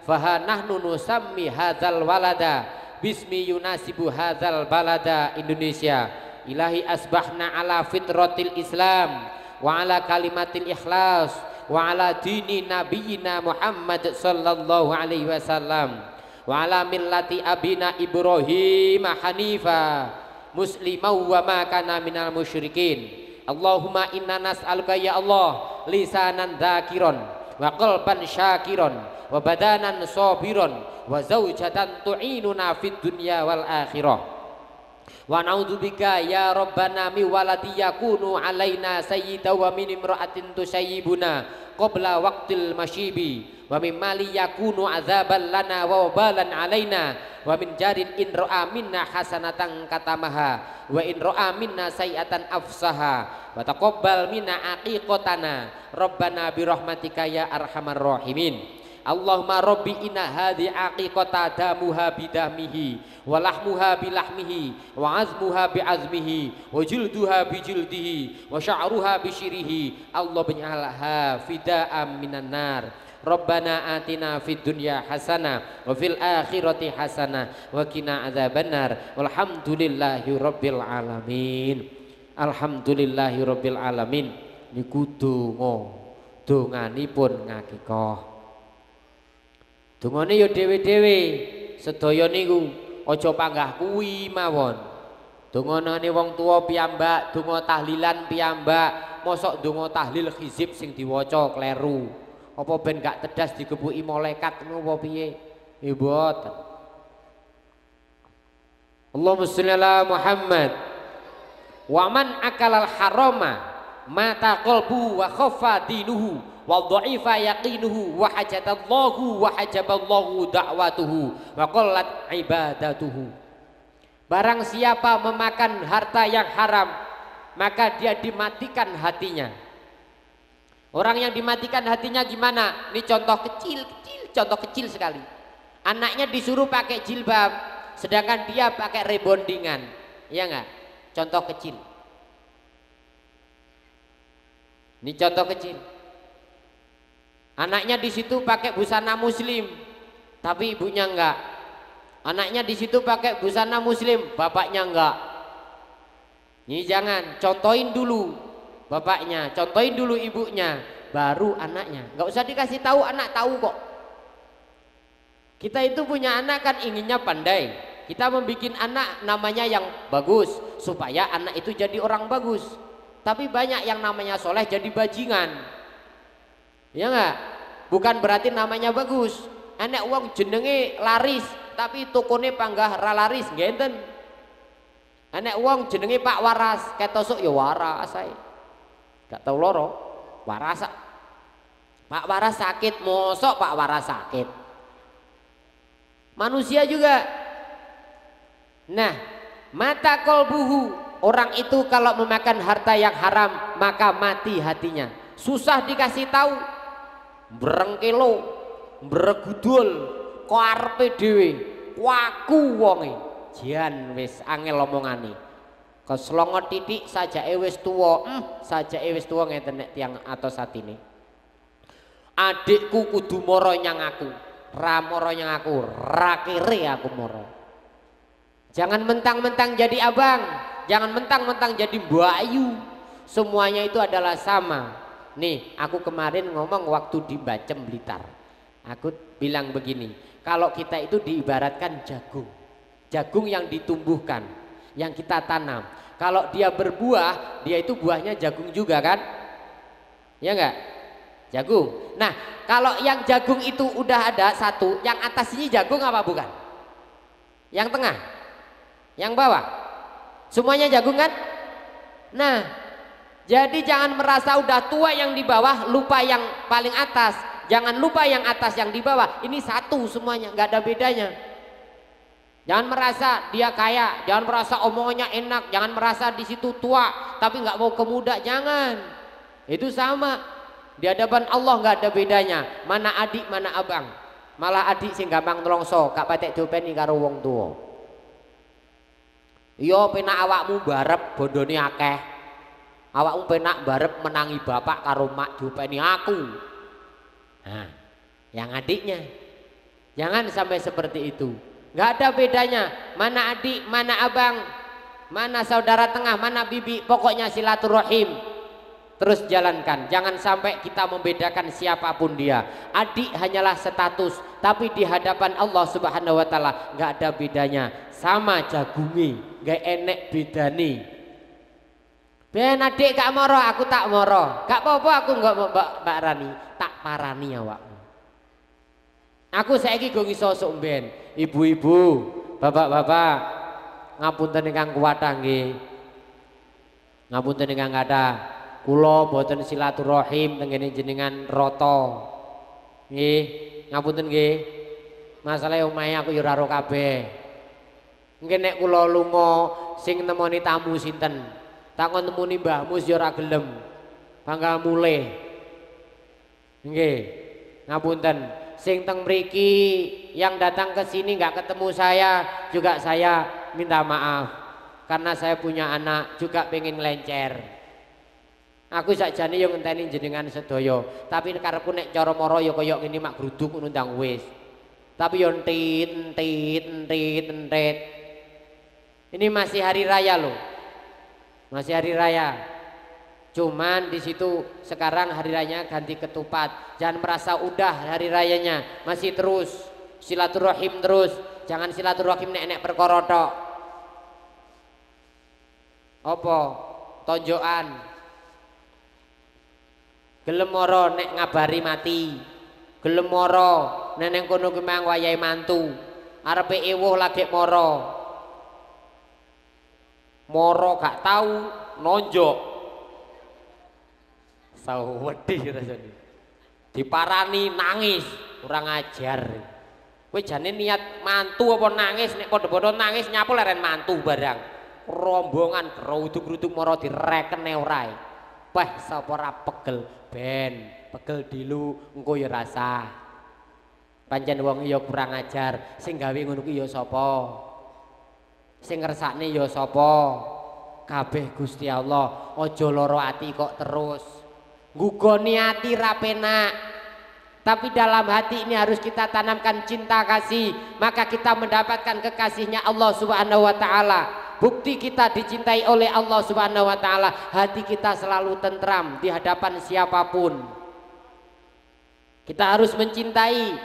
fa nahnu nusammi hadzal walada bismi yunasibu hadzal balada Indonesia. Ilahi asbahna ala fitratil Islam wa ala kalimatil ikhlas wa ala dini nabiyyina Muhammad sallallahu alaihi wasallam wa ala millati abina Ibrahim hanifa muslimau wa ma kana minal musyrikin. Allahumma inna nas'aluka ya Allah lisanan dzakiron wa qalban syakiron wa badanan sabiron wa zaujatan tu'inuna fid dunya wal akhirah. Wa na'udzubika ya rabbana mi waladi yakunu alaina sayyida wa min imra'atin tusayyibuna qabla waqtil masyibi wa min mali yakunu azaban lana wa wabalan alaina wa min jarin in ra'a minna hasanatan katamaha wa in ra'a minna sayi'atan afsaha wa taqabbal minna aqiqatana rabbana bi rahmatika ya arhamar rahimin. Allahumma rabbi inna hadhi aqiqata damuha bidamihi wa lahmuha bilahmihi wa azmuha biazmihi wa jilduha bijildihi wa sya'ruha bisyirihi. Allah bin'alaha fida'am minan nar. Rabbana atina fid dunya hasanah wa fil akhirati hasanah wa qina adzabannar. Walhamdulillahi rabbil alamin. Alhamdulillahi rabbil alamin. Niku donga donganipun ngakikoh. Dungane ya dhewe-dhewe sedaya niku aja panggah kuwi mawon. Donganane wong tuwa piyambak, donga tahlilan piyambak, mosok donga tahlil hizib sing diwaca kleru. Apa ben gak tedas digebuki malaikat ngono apa piye? Mboten. Allahumma sholli ala Muhammad. Wa man akalal harama mata qalbu wa khaffa dinuhu wa dha'ifa yaqinuhu wa hajatallahu wa hajaballahu da'watuhu wa qallat ibadatuhu. Barang siapa memakan harta yang haram, maka dia dimatikan hatinya. Orang yang dimatikan hatinya gimana? Ini contoh kecil sekali. Anaknya disuruh pakai jilbab, sedangkan dia pakai rebondingan, ya enggak? Contoh kecil. Ini contoh kecil. Anaknya di situ pakai busana muslim, tapi ibunya enggak. Anaknya di situ pakai busana muslim, bapaknya enggak. Ini jangan, contohin dulu bapaknya, contohin dulu ibunya, baru anaknya. Enggak usah dikasih tahu, anak tahu kok. Kita itu punya anak kan inginnya pandai. Kita membuat anak namanya yang bagus supaya anak itu jadi orang bagus. Tapi banyak yang namanya soleh jadi bajingan. Ya enggak? Bukan berarti namanya bagus. Anak uang jenenge laris, tapi tokone panggah ra laris ngenten. Anak uang jenenge Pak Waras, ketosok ya waras ae. Gak tau loro, waras. Pak Waras sakit, mosok Pak Waras sakit. Manusia juga. Nah, mata kolbuhu, orang itu kalau memakan harta yang haram maka mati hatinya. Susah dikasih tahu, berengkelo, beregudul, karepe dhewe, waku wonge. Jan wis angel omongane. Keslongot titik sajake wis tuwa, sajake wis tuwa ngeten nek tiyang atos atine. Adikku kudu mara nyang aku. Ra moro yang aku, ra kere aku moro. Jangan mentang-mentang jadi abang, jangan mentang-mentang jadi Mbak Ayu. Semuanya itu adalah sama. Nih, aku kemarin ngomong waktu di Bacem Blitar. Aku bilang begini, kalau kita itu diibaratkan jagung. Jagung yang ditumbuhkan, yang kita tanam. Kalau dia berbuah, dia itu buahnya jagung juga kan? Ya enggak? Jagung. Nah, kalau yang jagung itu udah ada satu, yang atas ini jagung apa bukan? Yang tengah? Yang bawah? Semuanya jagung kan? Nah, jadi jangan merasa udah tua yang di bawah, lupa yang paling atas. Jangan lupa yang atas yang di bawah. Ini satu semuanya, nggak ada bedanya. Jangan merasa dia kaya, jangan merasa omongannya enak, jangan merasa di situ tua tapi nggak mau ke muda, jangan. Itu sama. Di hadapan Allah nggak ada bedanya. Mana adik, mana abang. Malah adik sing gampang nelongso, gak patek diopeni karo wong tuwa. Yo penak awakmu barep bondone akeh. Awakmu penak barep menangi bapak karo mak diopeni aku. Nah, yang adiknya. Jangan sampai seperti itu. Nggak ada bedanya. Mana adik, mana abang, mana saudara tengah, mana bibi. Pokoknya silaturahim. Terus jalankan, jangan sampai kita membedakan siapapun dia. Adik hanyalah status, tapi di hadapan Allah Subhanahu wa taala nggak ada bedanya. Sama jagungi, nggak enek bedane. Ben adik gak moro, aku tak moro. Gak apa-apa aku nggak mau Mbak Rani, tak parani awakmu. Aku saiki go ngiso sok ben. Ibu-ibu, bapak-bapak, ngapunten ingkang kuwatah nggih. Ngapunten ingkang kathah. Kula boten silaturahim tengene jenengan rata. Nggih, ngapunten nggih. Masalahe omahe aku ya ora ro kabeh. Mungkin nek kula lunga sing nemoni tamu sinten? Takon nemoni Mbah Mus ya ora gelem. Bangga mulih. Nggih. Ngapunten. Sing teng mriki yang datang ke sini nggak ketemu saya, juga saya minta maaf. Karena saya punya anak juga pengen lencer. Aku sakjane yo ngenteni jenengan sedaya, tapi karepku nek cara mara ya kaya ngene mak gruduk ngono ndang wis. Tapi yo entit. Ini masih hari raya loh. Masih hari raya. Cuman di situ sekarang hari rayanya ganti ketupat. Jangan merasa udah hari rayanya, masih terus silaturahim terus. Jangan silaturahim nek perkara tok. Apa? Tonjokan. Gelem mara nek ngabari mati. Gelem mara nek nang kono ki mang wayahe mantu. Arepe ewuh lagi mara. moro gak tahu nonjok sawedi rasane diparani nangis kurang ajar kowe jane niat mantu apa nangis nek padha-padha nangis nyapu leren mantu barang rombongan geruduk-geruduk moro direkene ora wah sapa ora pegel ben pegel dilu engko ya rasa pancen wong ya kurang ajar sing gawe ngono kuwi ya sapa sing ngersakne ya sapa kabeh Gusti Allah aja lara ati kok terus nggugoni ati ra penak tapi dalam hati ini harus kita tanamkan cinta kasih maka kita mendapatkan kekasihnya Allah Subhanahu wa taala bukti kita dicintai oleh Allah Subhanahu wa taala hati kita selalu tentram di hadapan siapapun kita harus mencintai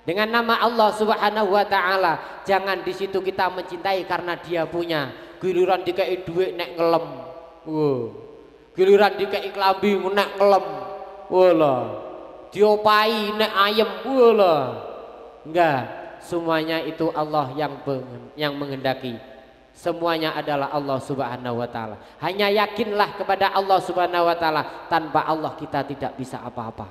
dengan nama Allah Subhanahu wa taala jangan di situ kita mencintai karena dia punya giliran dikei duit nek ngelem giliran dikei klambi nek ngelem wala diopai nek ayem wala enggak semuanya itu Allah yang menghendaki semuanya adalah Allah Subhanahu wa taala hanya yakinlah kepada Allah Subhanahu wa taala tanpa Allah kita tidak bisa apa-apa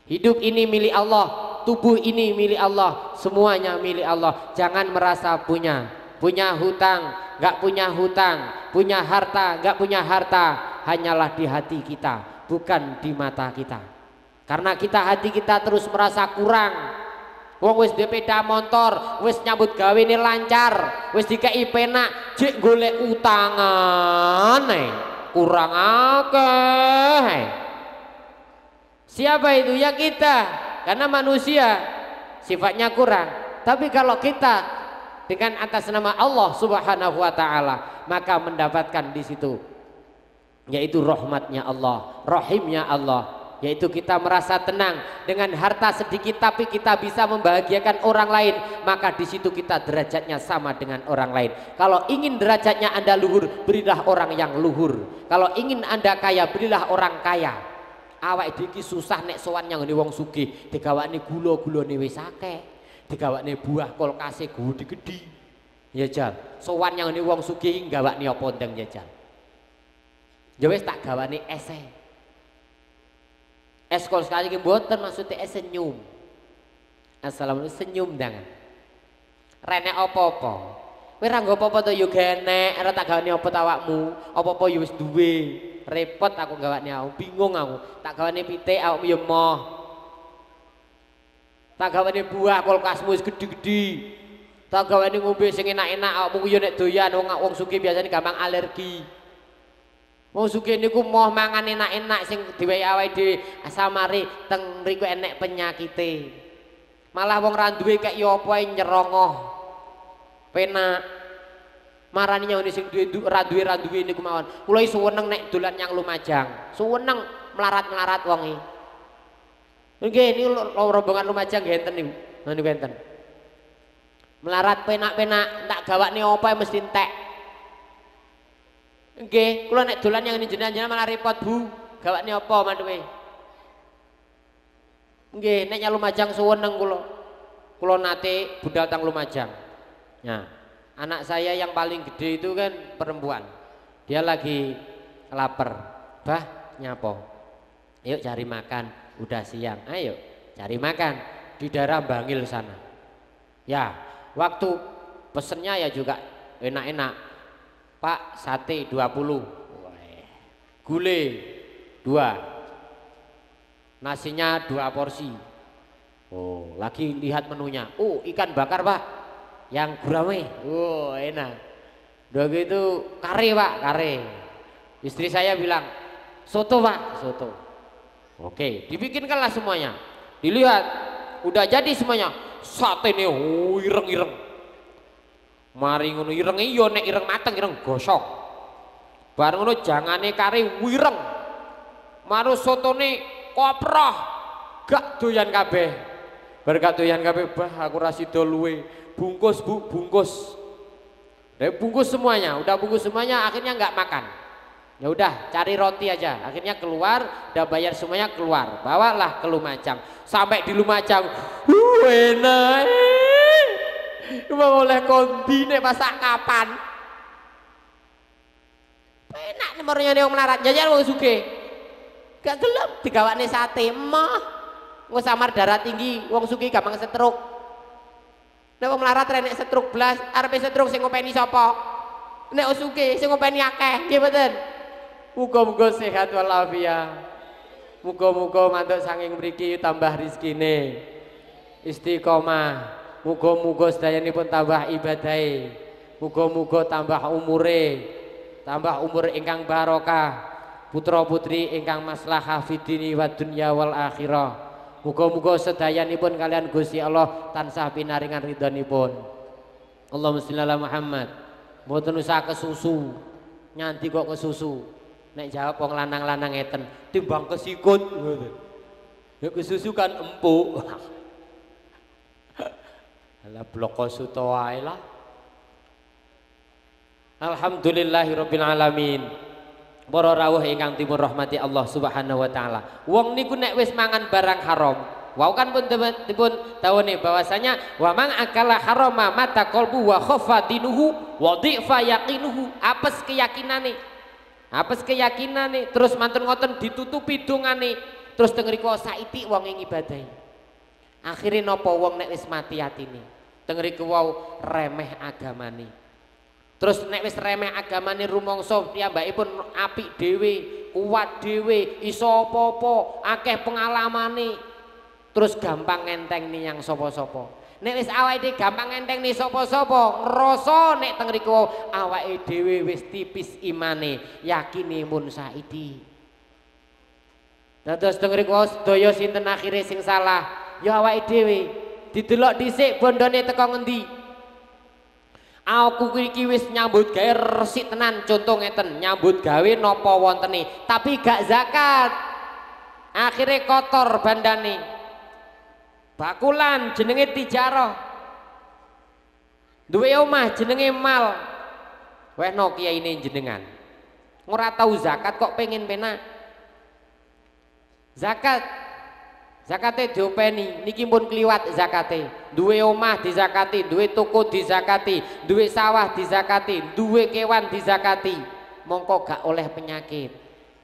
hidup ini milik Allah tubuh ini milik Allah semuanya milik Allah jangan merasa punya hutang nggak punya hutang punya harta nggak punya harta hanyalah di hati kita bukan di mata kita karena hati kita terus merasa kurang wong wis duwe sepeda motor wis nyambut gawe ini lancar wis dikei penak jek golek utangan kurang akeh siapa itu ya kita karena manusia sifatnya kurang tapi kalau kita dengan atas nama Allah Subhanahu wa taala maka mendapatkan di situ yaitu rahmatnya Allah rahimnya Allah yaitu kita merasa tenang dengan harta sedikit tapi kita bisa membahagiakan orang lain maka di situ kita derajatnya sama dengan orang lain kalau ingin derajatnya Anda luhur berilah orang yang luhur kalau ingin Anda kaya berilah orang kaya awak iki susah nek sowan yang wong sugih digawakne gula-gulane wis akeh digawakne buah kulkase gede-gede ya jal sowan yang wong sugih gawakne apa ndang ya jal ya wis tak gawane es kol sekali iki mboten maksudnya es senyum assalamualaikum senyum ndang rene apa-apa kowe ra nggo apa-apa to yo genek ora tak gawane apa awakmu apa-apa yo wis duwe repot aku gawakne aku bingung aku tak gawane pitik awakmu yo moh tak gawane buah kulkasmu wis gede-gede tak gawane ngombe sing enak-enak awakmu yo nek doyan wong sugih biasanya gampang alergi wong sugih niku moh mangan enak-enak sing diwehi awake dhewe asal mari teng mriku enek penyakite malah wong ra duwe kek yo apa nyerongoh penak marani nyawone sing ra duwe niku mawon kula suweneng nek dolan nyang Lumajang suweneng melarat-melarat wonge nggih niku rombongan Lumajang ngenten niku niku enten melarat penak-penak tak gawakne apa mesti entek nggih kula nek dolan yang jenengan malah repot Bu gawakne apa mantuke nggih nek nyang Lumajang suweneng kula nate budal tang Lumajang nah anak saya yang paling gede itu kan perempuan dia lagi lapar bah nyapo yuk cari makan udah siang ayo cari makan di daerah Bangil sana ya waktu pesennya ya juga enak-enak Pak sate 20 gulai 2 nasinya 2 porsi oh lagi lihat menunya oh ikan bakar Pak yang gurame oh enak udah gitu kare Pak kare istri saya bilang soto Pak soto oke dibikinkanlah semuanya dilihat udah jadi semuanya sate nih ireng-ireng mari ngono ireng iyo nek ireng mateng ireng gosong bareng ngono jangane kare wireng marus sotone koproh gak doyan kabeh bar gak doyan kabeh bah aku ra sida luwe bungkus Bu bungkus bungkus semuanya udah bungkus semuanya akhirnya nggak makan ya udah cari roti aja akhirnya keluar udah bayar semuanya keluar bawalah ke Lumajang sampai di Lumajang enak mau oleh kondi nek masak kapan mernyane wong melarat jajal wong sugih. Gak gelem digawakne sate mah. Wong samar darah tinggi, wong sugih gampang stroke. Nek wong melarat renek stroke blas, arepe stroke sing ngopeni sapa? Nek wong sugih sing ngopeni akeh, nggih mboten? Muga-muga sehat walafiat. Muga-muga mantuk saking mriki tambah rezekine. Istiqomah. Muga-muga sedayanipun tambah ibadahe. Muga-muga tambah umure, tambah umur ingkang barokah. Putra-putri ingkang maslahah fid dini wad dunya wal akhirah. Muga-muga sedayanipun kalian Gusti Allah tansah pinaringan ridhonipun. Allahumma sholli ala Muhammad. Mboten usah kesusu. Nyanti kok kesusu. Nek jawab wong lanang-lanang ngeten, timbang kesikut. Ya kesusu kan empuk. Ala bloko suto wae lah. Alhamdulillahirabbil alamin. Para rawuh ingkang dipun rahmati Allah Subhanahu wa taala. Wong niku nek wis mangan barang haram, wau kan pun dipun tawone bahwasanya wa man akala harama mata qalbu wa khaffa dinuhu wa dhifa yaqinuhu. Apes keyakinane. Apes keyakinane terus mantun ngoten ditutupi dongane. Terus teng mriku saiki wong ing ibadahi. Akhire napa wong nek wis mati atine? Teng mriku wau remeh agamane. Terus nek wis remeh agamane rumangsa piyambakipun apik dhewe, kuat dhewe, iso apa-apa, akeh pengalamane. Terus gampang ngentengni yang sapa-sapa. Nek wis awake dhewe gampang ngentengni sapa-sapa, ngrasa nek teng mriku awake dhewe wis tipis imane, yakine mun saiki. Dados teng mriku sedaya sinten akhire sing salah? Ya awake dhewe. Didelok dhisik bondone teko ngendi? Aku iki wis nyambut gawe resik tenan, contoh ngeten, nyambut gawe napa wontene, tapi gak zakat. Akhire kotor bandane. Bakulan jenenge tijarah. Duwe omah jenenge mal. Wehno kiyaine jenengan. Ora tau zakat kok pengen penak. Zakat zakate diopeni niki pun kliwat zakate. Duwe omah dizakati, duwe toko dizakati, duwe sawah dizakati, duwe kewan dizakati. Mongko gak oleh penyakit.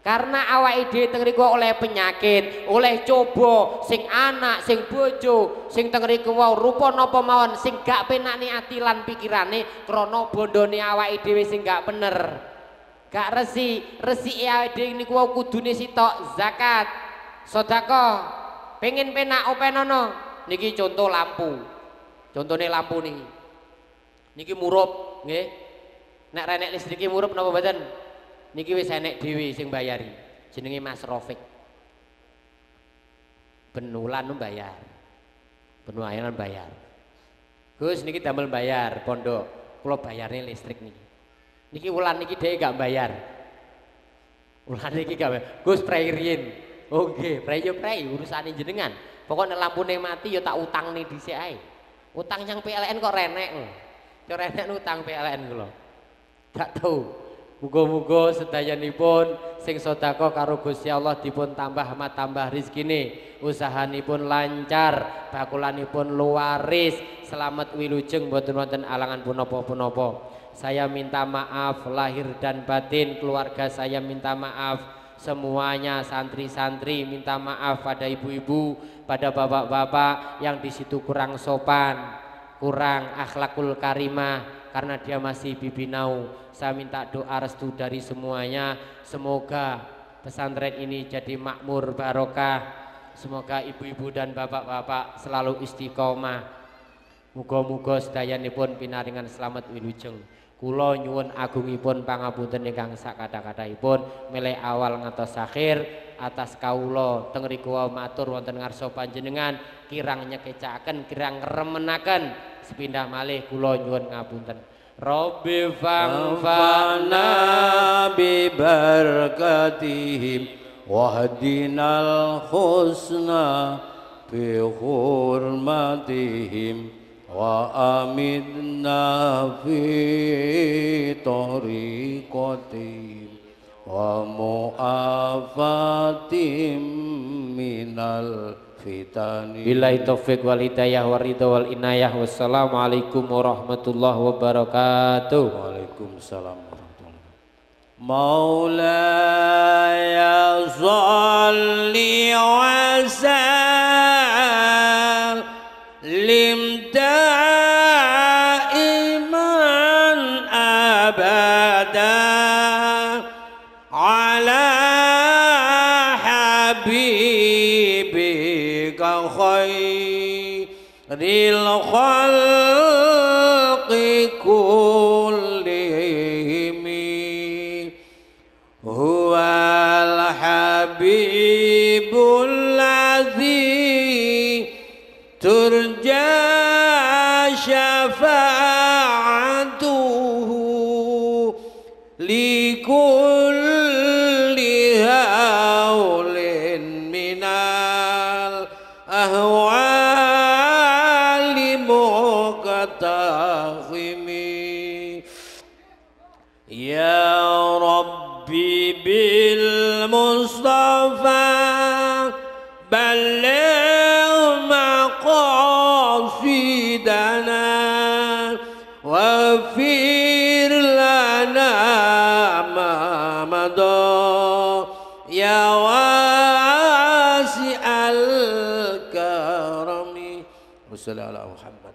Karena awake dhewe teng mriku oleh penyakit, oleh coba sing anak, sing bojo, sing teng mriku wau rupa napa mawon sing gak penakne ati lan pikirane krana bondone awake dhewe sing gak bener. Gak resiki awake dhewe niku wau kudune sitok zakat, sedekah. Pengen penak openono niki contoh lampu. Contone lampu niki. Niki murup nggih. Nek renek listrik murup napa mboten? Niki wis enek dhewe sing bayari. Jenenge Mas Rafiq. Benulan bayar. Benulan bayar. Gus niki damel bayar pondok. Kula bayarne listrik niki. Niki wulan niki dhewe gak bayar. Wulan niki gak bayar. Gus prairin. Oke, prei yo prei urusane jenengan. Pokoknya lampune mati yo tak utangne dhisik ae. Utang yang PLN kok renek lho. Yo renek utang PLN kula. Gak tau. Muga-muga sedayanipun sing sedekah karo Gusti Allah dipun tambah tambah rezekine, usahanipun lancar, bakulanipun luaris, selamat wilujeng mboten wonten alangan punapa-punapa. Saya minta maaf lahir dan batin, keluarga saya minta maaf. Semuanya santri-santri minta maaf pada ibu-ibu, pada bapak-bapak yang di situ kurang sopan, kurang akhlakul karimah karena dia masih bibinau. Saya minta doa restu dari semuanya. Semoga pesantren ini jadi makmur barokah. Semoga ibu-ibu dan bapak-bapak selalu istiqomah. Muga-muga sedayanipun pinaringan selamat wilujeng. Kula nyuwun agungipun pangapunten ingkang sakatha-kathahipun milih awal ngantos akhir atas kawula teng mriku matur wonten ngarsa panjenengan kirang nyekecaken kirang ngremenaken sepindah malih kula nyuwun ngapunten. Rabbi fa'fana bi barakatihim wahdinal husna bi hurmatihim wa amidna fi tariqatihim wa mu'afatim minal fitani. Billahi taufiq wal hidayah wa ridha wal inayah. Wassalamualaikum warahmatullahi wabarakatuh. Waalaikumsalam warahmatullahi wabarakatuh. مولاي صل وسلم دائما أبدا على حبيبك خير الخلق كلهم هو الحبيب الذي ترجى شفاعته لكل هول من الأهوال مقتحم يا ربي بالمصطفى بلغ مقاصدنا واغفر لنا ما مضى يا واسع الكرم وصلى على محمد.